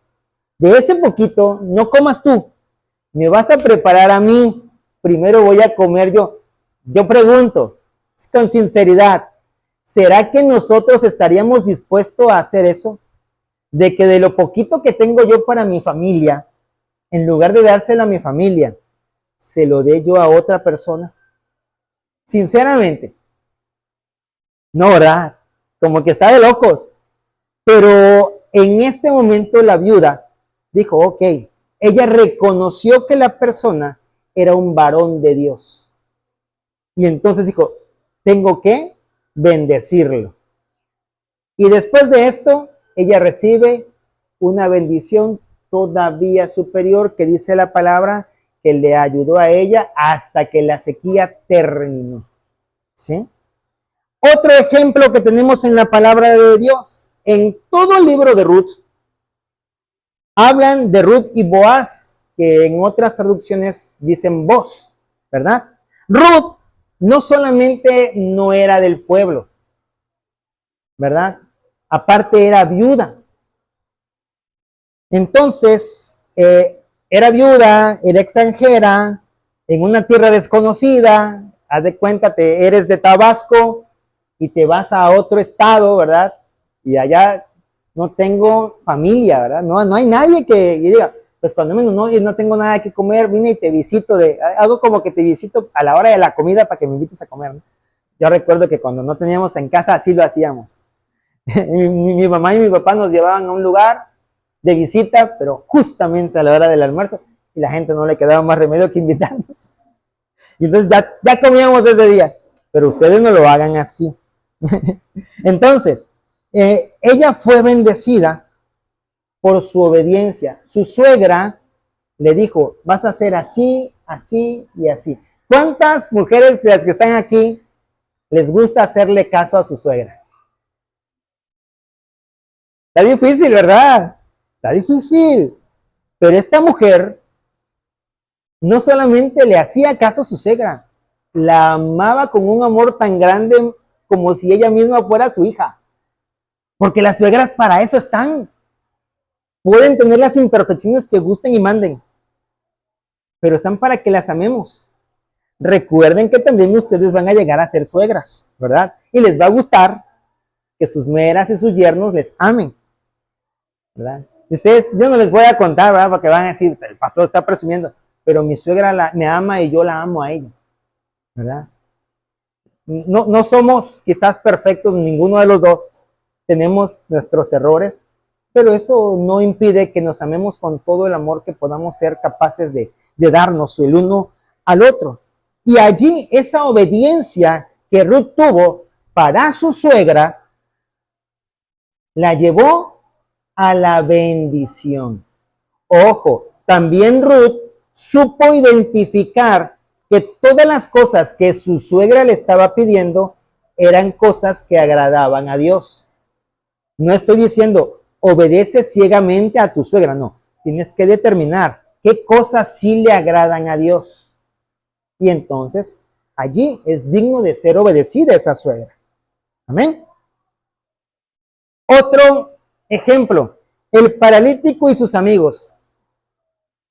De ese poquito, no comas tú, me vas a preparar a mí, primero voy a comer yo. Yo pregunto, con sinceridad, ¿será que nosotros estaríamos dispuestos a hacer eso? de que de lo poquito que tengo yo para mi familia, en lugar de dárselo a mi familia, se lo dé yo a otra persona? Sinceramente, no, ¿verdad? Como que está de locos. Pero en este momento la viuda dijo, ok, ella reconoció que la persona era un varón de Dios. Y entonces dijo, tengo que bendecirlo. Y después de esto, ella recibe una bendición todavía superior que dice la palabra que le ayudó a ella hasta que la sequía terminó. ¿Sí? Otro ejemplo que tenemos en la palabra de Dios, en todo el libro de Ruth, hablan de Ruth y Boaz, que en otras traducciones dicen Boz, ¿verdad? Ruth no solamente no era del pueblo, ¿verdad? Aparte era viuda. Entonces, era viuda, era extranjera, en una tierra desconocida. Haz de cuenta, eres de Tabasco y te vas a otro estado, ¿verdad? Y allá no tengo familia, ¿verdad? No hay nadie que diga, pues cuando menos no tengo nada que comer, vine y te visito, hago como que te visito a la hora de la comida para que me invites a comer, ¿no? Yo recuerdo que cuando no teníamos en casa así lo hacíamos. Mi mamá y mi papá nos llevaban a un lugar de visita, pero justamente a la hora del almuerzo, y la gente no le quedaba más remedio que invitarnos. Y entonces ya comíamos ese día, pero ustedes no lo hagan así. Entonces, ella fue bendecida por su obediencia. Su suegra le dijo, vas a hacer así, así y así. ¿Cuántas mujeres de las que están aquí les gusta hacerle caso a su suegra? Está difícil, ¿verdad? Está difícil. Pero esta mujer no solamente le hacía caso a su suegra, la amaba con un amor tan grande como si ella misma fuera su hija. Porque las suegras para eso están. Pueden tener las imperfecciones que gusten y manden, pero están para que las amemos. Recuerden que también ustedes van a llegar a ser suegras, ¿verdad? Y les va a gustar que sus nueras y sus yernos les amen, ¿verdad? Y ustedes, yo no les voy a contar, ¿verdad? Porque van a decir, el pastor está presumiendo, pero mi suegra me ama y yo la amo a ella, ¿verdad? No somos quizás perfectos, ninguno de los dos. Tenemos nuestros errores, pero eso no impide que nos amemos con todo el amor que podamos ser capaces de darnos el uno al otro. Y allí esa obediencia que Ruth tuvo para su suegra la llevó a la bendición. Ojo, también Ruth supo identificar que todas las cosas que su suegra le estaba pidiendo eran cosas que agradaban a Dios. No estoy diciendo obedece ciegamente a tu suegra, no. Tienes que determinar qué cosas sí le agradan a Dios. Y entonces allí es digno de ser obedecida esa suegra. Amén. Otro ejemplo, el paralítico y sus amigos.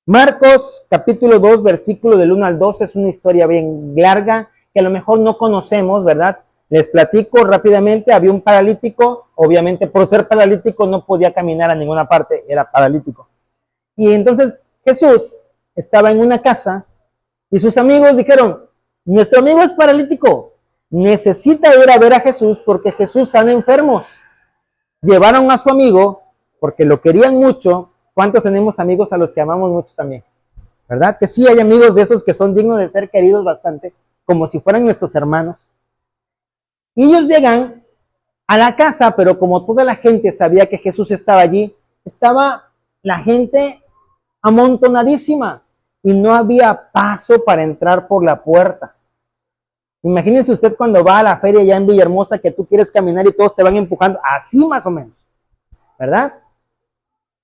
Marcos capítulo 2, versículo del 1 al 12 es una historia bien larga que a lo mejor no conocemos, ¿verdad? Les platico rápidamente, había un paralítico, obviamente por ser paralítico no podía caminar a ninguna parte, era paralítico. Y entonces Jesús estaba en una casa y sus amigos dijeron, nuestro amigo es paralítico, necesita ir a ver a Jesús porque Jesús sana enfermos. Llevaron a su amigo porque lo querían mucho. ¿Cuántos tenemos amigos a los que amamos mucho también? ¿Verdad? Que sí hay amigos de esos que son dignos de ser queridos bastante, como si fueran nuestros hermanos. Y ellos llegan a la casa, pero como toda la gente sabía que Jesús estaba allí, estaba la gente amontonadísima y no había paso para entrar por la puerta. Imagínense usted cuando va a la feria ya en Villahermosa que tú quieres caminar y todos te van empujando, así más o menos, ¿verdad?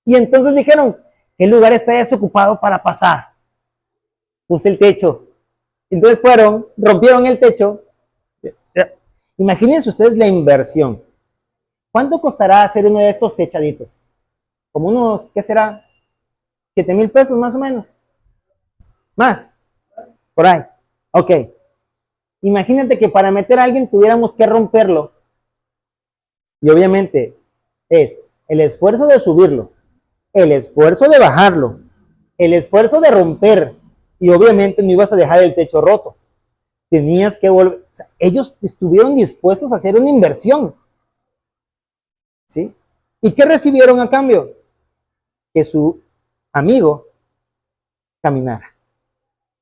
Y entonces dijeron, ¿qué lugar está desocupado para pasar? Puse el techo. Entonces fueron, rompieron el techo. Imagínense ustedes la inversión. ¿Cuánto costará hacer uno de estos techaditos? Como unos, ¿qué será? 7,000 pesos más o menos. Más. Por ahí. Ok. Imagínate que para meter a alguien tuviéramos que romperlo. Y obviamente es el esfuerzo de subirlo, el esfuerzo de bajarlo, el esfuerzo de romper, y obviamente no ibas a dejar el techo roto. Tenías que volver. O sea, ellos estuvieron dispuestos a hacer una inversión. ¿Sí? ¿Y qué recibieron a cambio? Que su amigo caminara.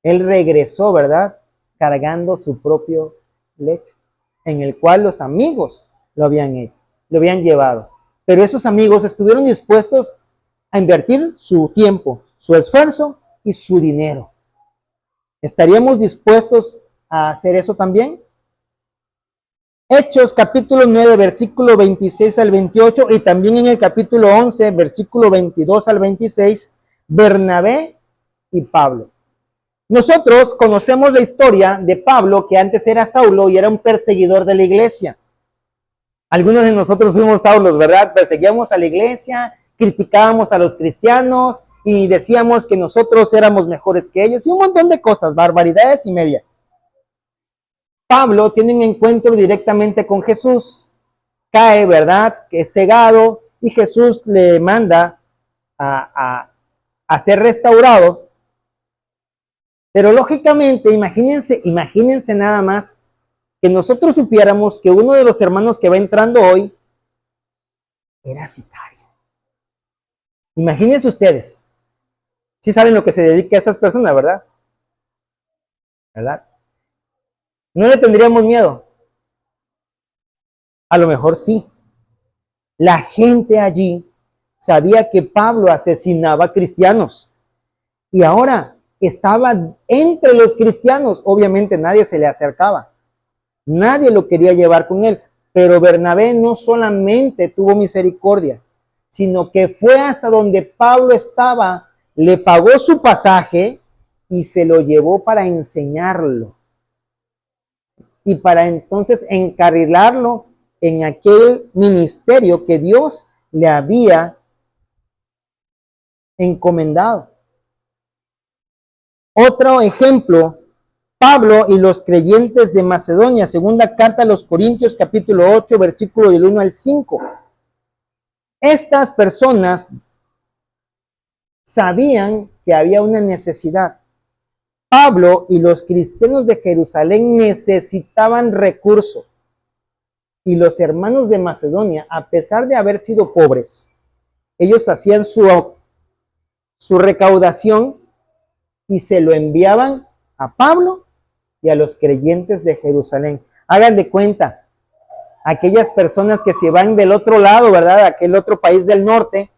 Él regresó, ¿verdad? Cargando su propio lecho, en el cual los amigos lo habían llevado. Pero esos amigos estuvieron dispuestos a invertir su tiempo, su esfuerzo y su dinero. ¿Estaríamos dispuestos a hacer eso también? Hechos capítulo 9, versículo 26 al 28 y también en el capítulo 11, versículo 22 al 26, Bernabé y Pablo. Nosotros conocemos la historia de Pablo, que antes era Saulo y era un perseguidor de la iglesia. Algunos de nosotros fuimos Saulos, ¿verdad? Perseguíamos a la iglesia, criticábamos a los cristianos y decíamos que nosotros éramos mejores que ellos y un montón de cosas, barbaridades y media. Pablo tiene un encuentro directamente con Jesús, cae, ¿verdad? Que es cegado y Jesús le manda a ser restaurado. Pero lógicamente, imagínense nada más que nosotros supiéramos que uno de los hermanos que va entrando hoy era sicario. Imagínense ustedes. Sí saben lo que se dedica a esas personas, ¿verdad? ¿Verdad? ¿No le tendríamos miedo? A lo mejor sí. La gente allí sabía que Pablo asesinaba cristianos y ahora estaba entre los cristianos. Obviamente nadie se le acercaba. Nadie lo quería llevar con él. Pero Bernabé no solamente tuvo misericordia, sino que fue hasta donde Pablo estaba, le pagó su pasaje y se lo llevó para enseñarlo. Y para entonces encarrilarlo en aquel ministerio que Dios le había encomendado. Otro ejemplo, Pablo y los creyentes de Macedonia, segunda carta a los Corintios, capítulo 8, versículo del 1 al 5. Estas personas sabían que había una necesidad. Pablo y los cristianos de Jerusalén necesitaban recursos. Y los hermanos de Macedonia, a pesar de haber sido pobres, ellos hacían su recaudación y se lo enviaban a Pablo y a los creyentes de Jerusalén. Hagan de cuenta, aquellas personas que se van del otro lado, ¿verdad? Aquel otro país del norte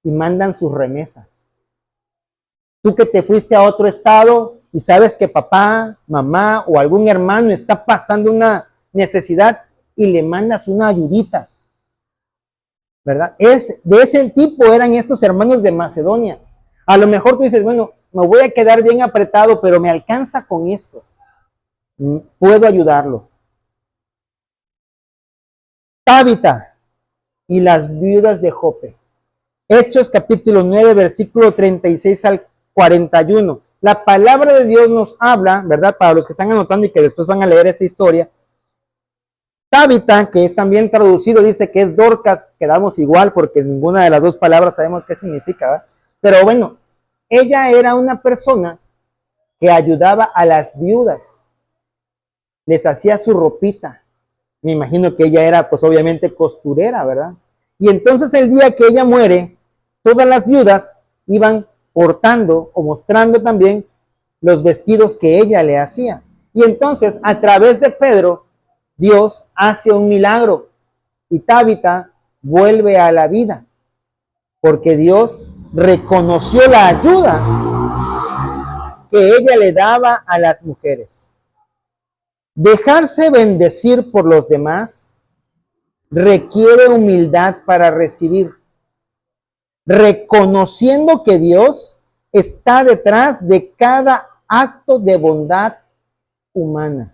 y mandan sus remesas. Tú que te fuiste a otro estado y sabes que papá, mamá o algún hermano está pasando una necesidad y le mandas una ayudita, ¿verdad? De ese tipo eran estos hermanos de Macedonia. A lo mejor tú dices, bueno, me voy a quedar bien apretado, pero me alcanza con esto. Puedo ayudarlo. Tabita y las viudas de Jope. Hechos capítulo 9, versículo 36 al 41. La palabra de Dios nos habla, ¿verdad? Para los que están anotando y que después van a leer esta historia. Tabita, que es también traducido, dice que es Dorcas, quedamos igual porque ninguna de las dos palabras sabemos qué significa, ¿verdad? Pero bueno, ella era una persona que ayudaba a las viudas, les hacía su ropita. Me imagino que ella era, pues obviamente, costurera, ¿verdad? Y entonces el día que ella muere, todas las viudas iban portando o mostrando también los vestidos que ella le hacía. Y entonces, a través de Pedro, Dios hace un milagro y Tabita vuelve a la vida porque Dios reconoció la ayuda que ella le daba a las mujeres. Dejarse bendecir por los demás requiere humildad para recibir, reconociendo que Dios está detrás de cada acto de bondad humana.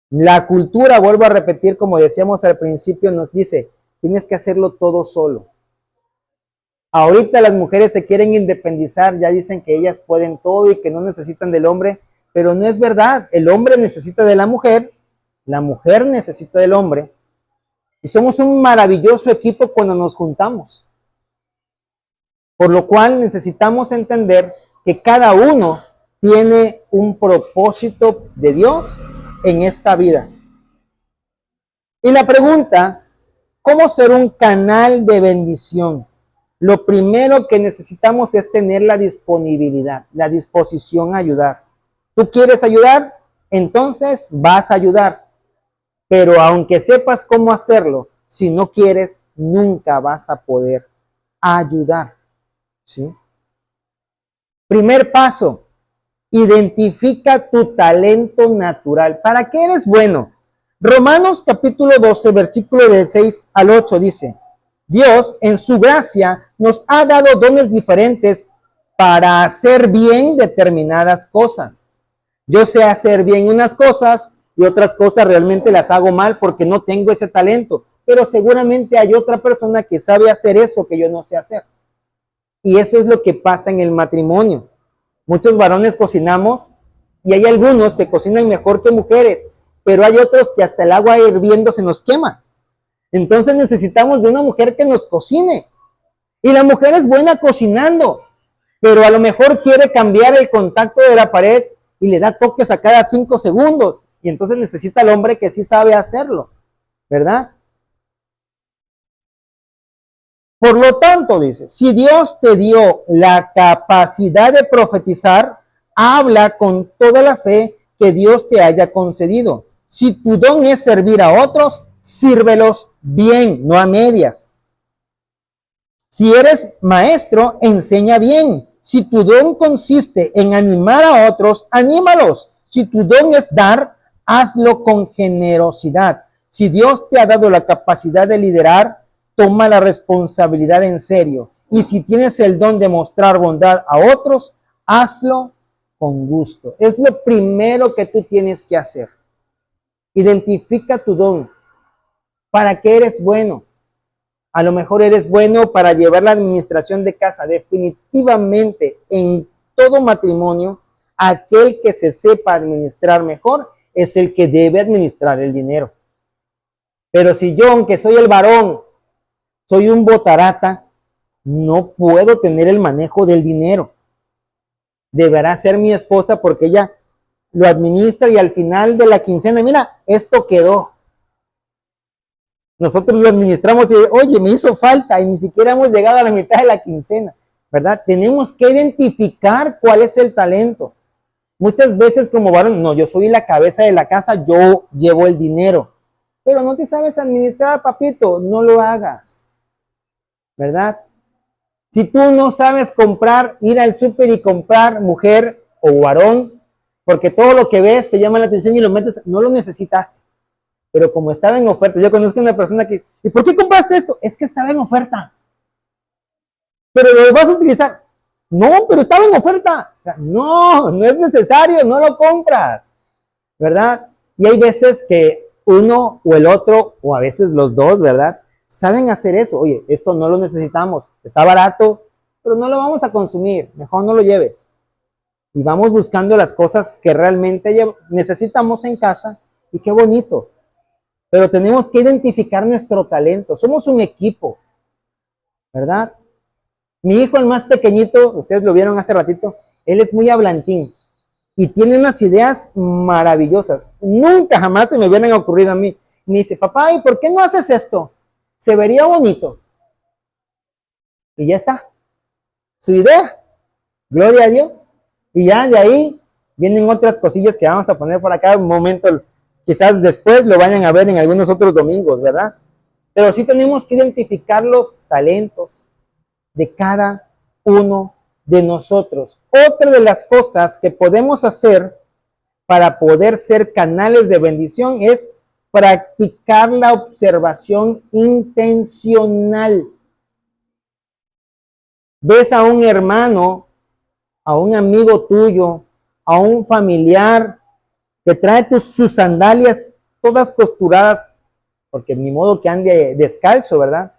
La cultura, vuelvo a repetir, como decíamos al principio, nos dice, tienes que hacerlo todo solo. Ahorita las mujeres se quieren independizar, ya dicen que ellas pueden todo y que no necesitan del hombre, pero no es verdad. El hombre necesita de la mujer necesita del hombre, Y somos un maravilloso equipo cuando nos juntamos. Por lo cual necesitamos entender que cada uno tiene un propósito de Dios en esta vida. Y la pregunta, ¿cómo ser un canal de bendición? Lo primero que necesitamos es tener la disponibilidad, la disposición a ayudar. ¿Tú quieres ayudar? Entonces vas a ayudar. Pero aunque sepas cómo hacerlo, si no quieres, nunca vas a poder ayudar. ¿Sí? Primer paso, identifica tu talento natural. ¿Para qué eres bueno? Romanos capítulo 12, versículo del 6 al 8 dice, Dios en su gracia nos ha dado dones diferentes para hacer bien determinadas cosas. Yo sé hacer bien unas cosas y otras cosas realmente las hago mal porque no tengo ese talento, pero seguramente hay otra persona que sabe hacer eso que yo no sé hacer. Y eso es lo que pasa en el matrimonio. Muchos varones cocinamos y hay algunos que cocinan mejor que mujeres, pero hay otros que hasta el agua hirviendo se nos quema. Entonces necesitamos de una mujer que nos cocine. Y la mujer es buena cocinando, pero a lo mejor quiere cambiar el contacto de la pared y le da toques a cada 5 segundos. Y entonces necesita al hombre que sí sabe hacerlo, ¿verdad? Por lo tanto, dice, si Dios te dio la capacidad de profetizar, habla con toda la fe que Dios te haya concedido. Si tu don es servir a otros, sírvelos bien, no a medias. Si eres maestro, enseña bien. Si tu don consiste en animar a otros, anímalos. Si tu don es dar, hazlo con generosidad. Si Dios te ha dado la capacidad de liderar, toma la responsabilidad en serio. Y si tienes el don de mostrar bondad a otros, hazlo con gusto. Es lo primero que tú tienes que hacer. Identifica tu don. ¿Para qué eres bueno? A lo mejor eres bueno para llevar la administración de casa. Definitivamente, en todo matrimonio, aquel que se sepa administrar mejor es el que debe administrar el dinero. Pero si yo, aunque soy el varón, soy un botarata, no puedo tener el manejo del dinero. Deberá ser mi esposa porque ella lo administra y al final de la quincena, mira, esto quedó. Nosotros lo administramos y, oye, me hizo falta y ni siquiera hemos llegado a la mitad de la quincena, ¿verdad? Tenemos que identificar cuál es el talento. Muchas veces como varón, no, yo soy la cabeza de la casa, yo llevo el dinero. Pero no te sabes administrar, papito, no lo hagas, ¿verdad? Si tú no sabes comprar, ir al súper y comprar, mujer o varón, porque todo lo que ves te llama la atención y lo metes, no lo necesitaste. Pero como estaba en oferta, yo conozco una persona que dice, ¿y por qué compraste esto? Es que estaba en oferta. Pero lo vas a utilizar. No, pero estaba en oferta. O sea, no, no es necesario, no lo compras. ¿Verdad? Y hay veces que uno o el otro, o a veces los dos, ¿verdad? Saben hacer eso. Oye, esto no lo necesitamos. Está barato, pero no lo vamos a consumir. Mejor no lo lleves. Y vamos buscando las cosas que realmente necesitamos en casa. Y qué bonito. Pero tenemos que identificar nuestro talento. Somos un equipo, ¿verdad? Mi hijo, el más pequeñito, ustedes lo vieron hace ratito, él es muy hablantín y tiene unas ideas maravillosas. Nunca jamás se me hubieran ocurrido a mí. Me dice, papá, ¿y por qué no haces esto? Se vería bonito. Y ya está. Su idea. Gloria a Dios. Y ya de ahí vienen otras cosillas que vamos a poner por acá un momento. Quizás después lo vayan a ver en algunos otros domingos, ¿verdad? Pero sí tenemos que identificar los talentos de cada uno de nosotros. Otra de las cosas que podemos hacer para poder ser canales de bendición es practicar la observación intencional. Ves a un hermano, a un amigo tuyo, a un familiar que trae sus sandalias todas costuradas, porque ni modo que ande descalzo, ¿verdad?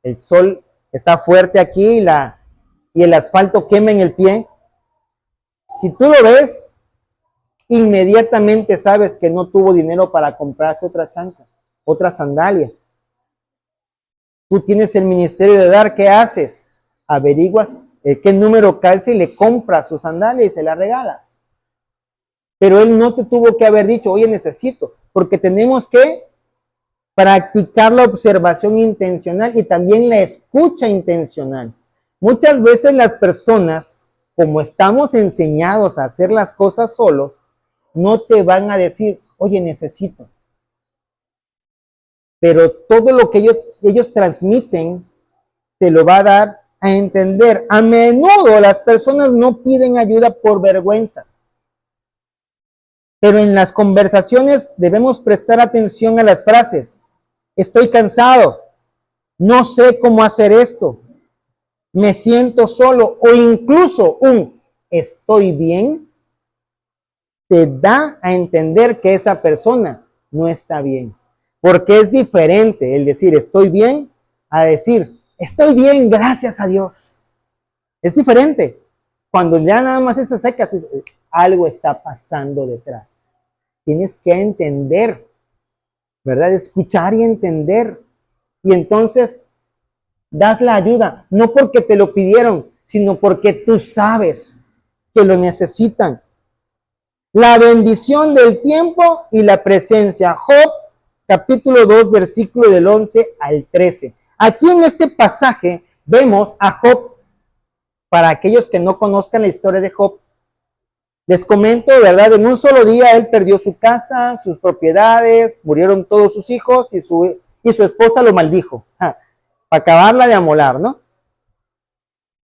El sol está fuerte aquí y el asfalto quema en el pie. Si tú lo ves, inmediatamente sabes que no tuvo dinero para comprarse otra chancla, otra sandalia. Tú tienes el ministerio de dar, ¿qué haces? Averiguas qué número calza y le compras sus sandalias y se las regalas. Pero él no te tuvo que haber dicho, oye, necesito, porque tenemos que practicar la observación intencional y también la escucha intencional. Muchas veces las personas, como estamos enseñados a hacer las cosas solos, no te van a decir, oye, necesito. Pero todo lo que ellos transmiten te lo va a dar a entender. A menudo las personas no piden ayuda por vergüenza. Pero en las conversaciones debemos prestar atención a las frases. Estoy cansado. No sé cómo hacer esto. Me siento solo. O incluso un estoy bien. Te da a entender que esa persona no está bien. Porque es diferente el decir estoy bien a decir estoy bien, gracias a Dios. Es diferente. Cuando ya nada más se seca, algo está pasando detrás. Tienes que entender, ¿verdad? Escuchar y entender. Y entonces das la ayuda, no porque te lo pidieron, sino porque tú sabes que lo necesitan. La bendición del tiempo y la presencia. Job, capítulo 2, versículo del 11 al 13. Aquí en este pasaje vemos a Job. Para aquellos que no conozcan la historia de Job, les comento, ¿verdad? En un solo día él perdió su casa, sus propiedades, murieron todos sus hijos y su esposa lo maldijo, para acabarla de amolar, ¿no?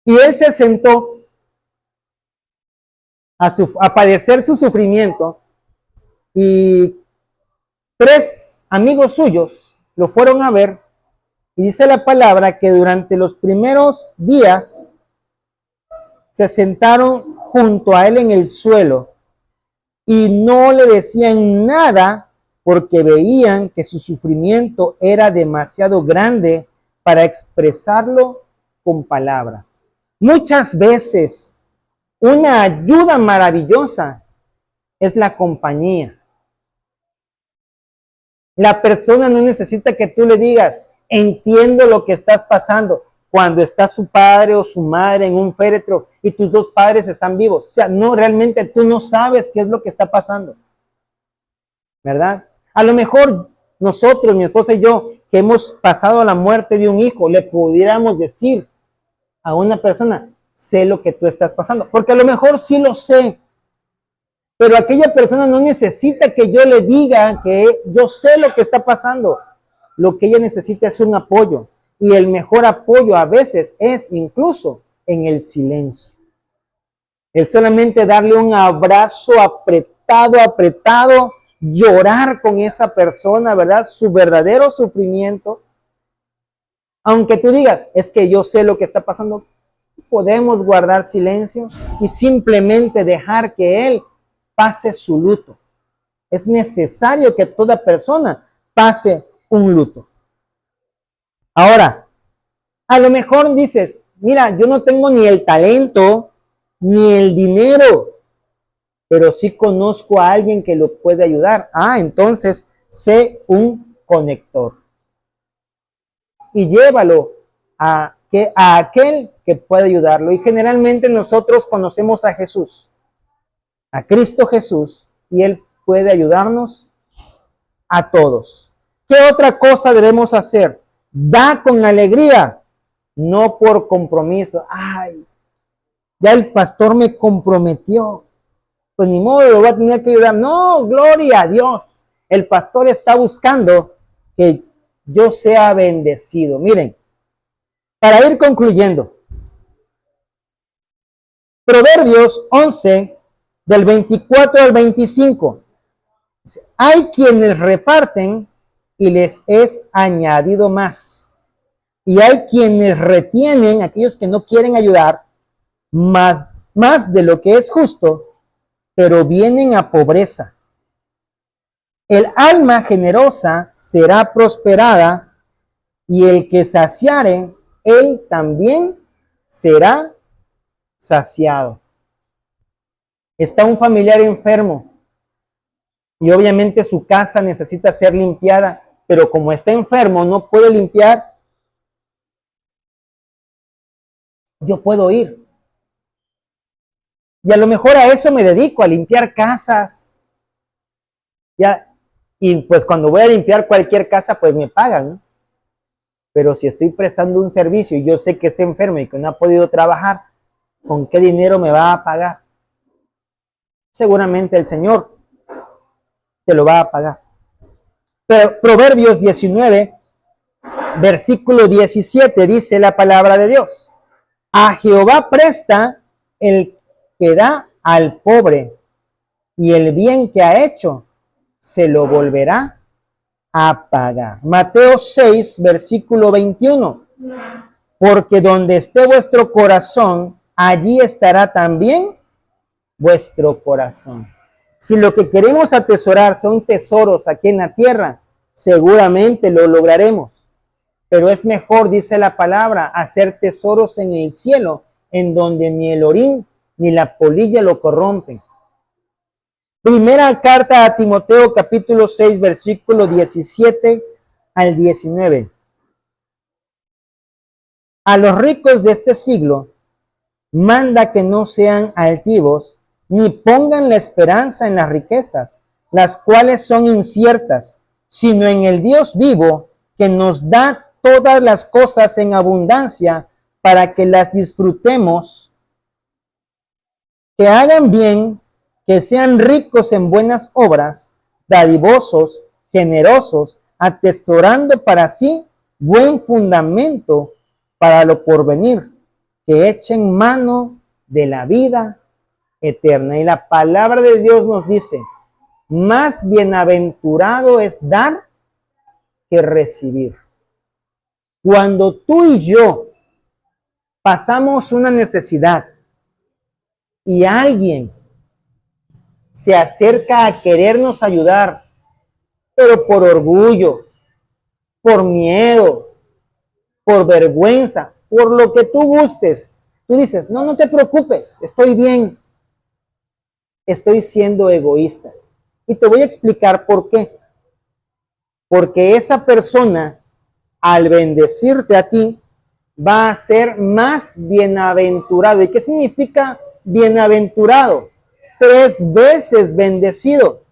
Y él se sentó a padecer su sufrimiento y 3 amigos suyos lo fueron a ver y dice la palabra que durante los primeros días se sentaron junto a él en el suelo y no le decían nada porque veían que su sufrimiento era demasiado grande para expresarlo con palabras. Muchas veces una ayuda maravillosa es la compañía. La persona no necesita que tú le digas, entiendo lo que estás pasando, cuando está su padre o su madre en un féretro y tus 2 padres están vivos. O sea, no, realmente tú no sabes qué es lo que está pasando, ¿verdad? A lo mejor nosotros, mi esposa y yo, que hemos pasado la muerte de un hijo, le pudiéramos decir a una persona, sé lo que tú estás pasando, porque a lo mejor sí lo sé, pero aquella persona no necesita que yo le diga que yo sé lo que está pasando. Lo que ella necesita es un apoyo. Y el mejor apoyo a veces es incluso en el silencio. El solamente darle un abrazo apretado, llorar con esa persona, ¿verdad? Su verdadero sufrimiento. Aunque tú digas, es que yo sé lo que está pasando, podemos guardar silencio y simplemente dejar que él pase su luto. Es necesario que toda persona pase un luto. Ahora, a lo mejor dices, mira, yo no tengo ni el talento, ni el dinero, pero sí conozco a alguien que lo puede ayudar. Entonces, sé un conector. Y llévalo a aquel que puede ayudarlo. Y generalmente nosotros conocemos a Jesús, a Cristo Jesús, y Él puede ayudarnos a todos. ¿Qué otra cosa debemos hacer? Da con alegría, no por compromiso. Ya el pastor me comprometió, pues ni modo, lo voy a tener que ayudar. No, gloria a Dios. El pastor está buscando que yo sea bendecido. Miren, para ir concluyendo, Proverbios 11, del 24 al 25. Hay quienes reparten y les es añadido más. Y hay quienes retienen, aquellos que no quieren ayudar, más de lo que es justo, pero vienen a pobreza. El alma generosa será prosperada, y el que saciare, él también será saciado. Está un familiar enfermo y obviamente su casa necesita ser limpiada, pero como está enfermo no puede limpiar, yo puedo ir. Y a lo mejor a eso me dedico, a limpiar casas. Y pues cuando voy a limpiar cualquier casa, pues me pagan, ¿no? Pero si estoy prestando un servicio y yo sé que está enfermo y que no ha podido trabajar, ¿con qué dinero me va a pagar? Seguramente el Señor te lo va a pagar. Pero Proverbios 19, versículo 17 dice la palabra de Dios. A Jehová presta el que da al pobre, y el bien que ha hecho se lo volverá a pagar. Mateo 6, versículo 21. Porque donde esté vuestro corazón, allí estará también vuestro corazón. Si lo que queremos atesorar son tesoros aquí en la tierra, seguramente lo lograremos. Pero es mejor, dice la palabra, hacer tesoros en el cielo, en donde ni el orín ni la polilla lo corrompen. Primera carta a Timoteo, capítulo 6, versículo 17 al 19. A los ricos de este siglo manda que no sean altivos, ni pongan la esperanza en las riquezas, las cuales son inciertas, sino en el Dios vivo, que nos da todas las cosas en abundancia para que las disfrutemos, que hagan bien, que sean ricos en buenas obras, dadivosos, generosos, atesorando para sí buen fundamento para lo porvenir, que echen mano de la vida eterna. Y la palabra de Dios nos dice, más bienaventurado es dar que recibir. Cuando tú y yo pasamos una necesidad y alguien se acerca a querernos ayudar, pero por orgullo, por miedo, por vergüenza, por lo que tú gustes, tú dices, no, no te preocupes, estoy bien, estoy siendo egoísta. Y te voy a explicar por qué. Porque esa persona, al bendecirte a ti, va a ser más bienaventurado. ¿Y qué significa bienaventurado? 3 veces bendecido.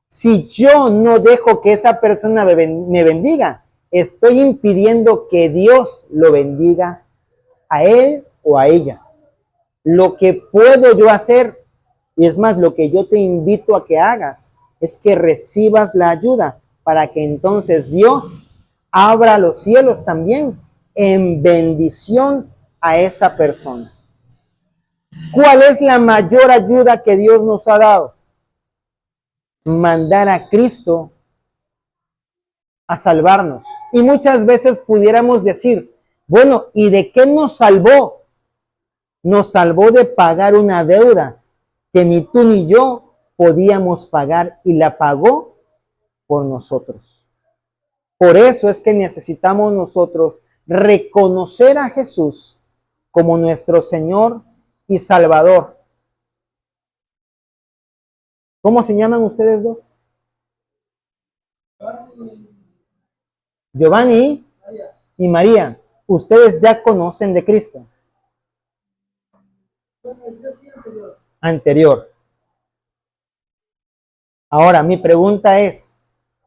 Si yo no dejo que esa persona me bendiga, estoy impidiendo que Dios lo bendiga a él o a ella. Lo que puedo yo hacer, y es más, lo que yo te invito a que hagas, es que recibas la ayuda para que entonces Dios abra los cielos también en bendición a esa persona. ¿Cuál es la mayor ayuda que Dios nos ha dado? Mandar a Cristo a salvarnos. Y muchas veces pudiéramos decir, bueno, ¿y de qué nos salvó? Nos salvó de pagar una deuda que ni tú ni yo podíamos pagar y la pagó por nosotros. Por eso es que necesitamos nosotros reconocer a Jesús como nuestro Señor y Salvador. ¿Cómo se llaman ustedes dos? Giovanni y María. Ustedes ya conocen de Cristo. Anterior. Ahora, mi pregunta es,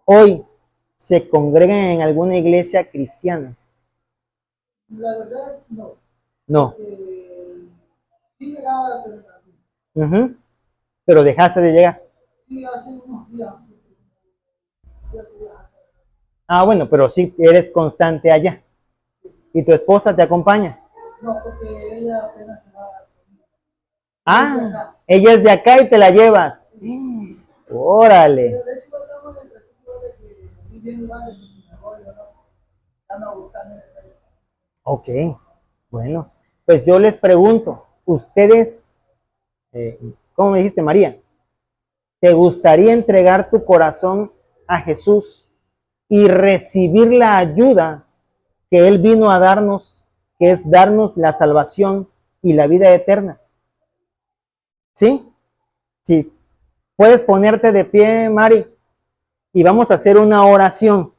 ¿hoy se congregan en alguna iglesia cristiana? La verdad, no. No. Sí llegaba, pero Pero dejaste de llegar. sí hace unos días. Ah, bueno, pero sí eres constante allá. ¿Y tu esposa te acompaña? No, porque ella apenas se va. Ah, ella es de acá y te la llevas. Órale. Pero de hecho, estamos en el transcurso de que viviendo más de su sinagoga, ¿no? Estamos buscando. Ok, bueno, pues yo les pregunto, ustedes, ¿cómo me dijiste, María? ¿Te gustaría entregar tu corazón a Jesús y recibir la ayuda que Él vino a darnos, que es darnos la salvación y la vida eterna? ¿Sí? Sí. Puedes ponerte de pie, Mari, y vamos a hacer una oración.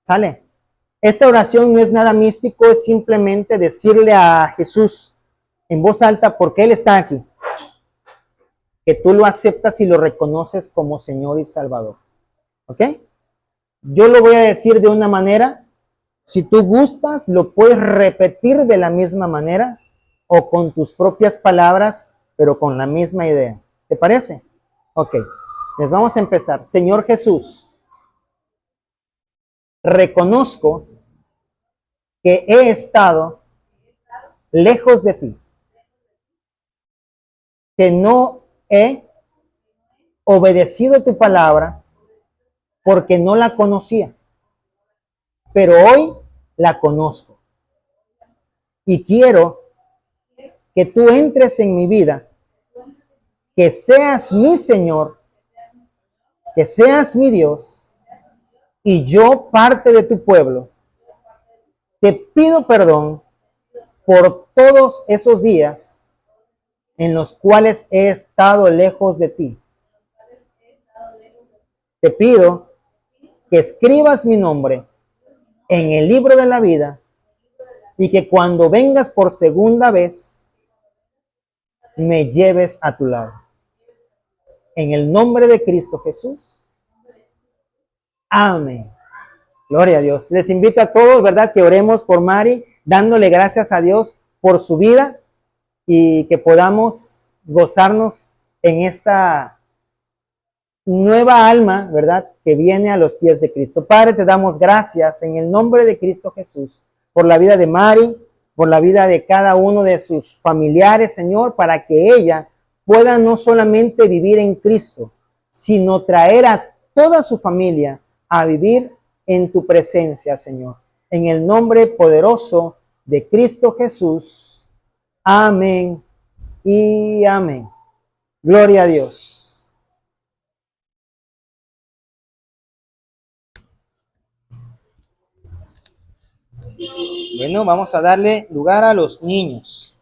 ¿Sale? Esta oración no es nada místico, es simplemente decirle a Jesús, en voz alta porque Él está aquí. Que tú lo aceptas y lo reconoces como Señor y Salvador. ¿Ok? Yo lo voy a decir de una manera. Si tú gustas, lo puedes repetir de la misma manera o con tus propias palabras, pero con la misma idea. ¿Te parece? Ok. Les vamos a empezar. Señor Jesús, reconozco que he estado lejos de ti, que no he obedecido tu palabra porque no la conocía, pero hoy la conozco y quiero que tú entres en mi vida, que seas mi Señor, que seas mi Dios y yo parte de tu pueblo. Te pido perdón por todos esos días en los cuales he estado lejos de ti. Te pido que escribas mi nombre en el libro de la vida y que cuando vengas por segunda vez me lleves a tu lado. En el nombre de Cristo Jesús. Amén. Gloria a Dios. Les invito a todos, ¿verdad?, que oremos por Mari, dándole gracias a Dios por su vida y que podamos gozarnos en esta nueva alma, ¿verdad?, que viene a los pies de Cristo. Padre, te damos gracias en el nombre de Cristo Jesús por la vida de Mari, por la vida de cada uno de sus familiares, Señor, para que ella pueda no solamente vivir en Cristo, sino traer a toda su familia a vivir en tu presencia, Señor. En el nombre poderoso de Cristo Jesús. Amén y amén. Gloria a Dios. Bueno, vamos a darle lugar a los niños.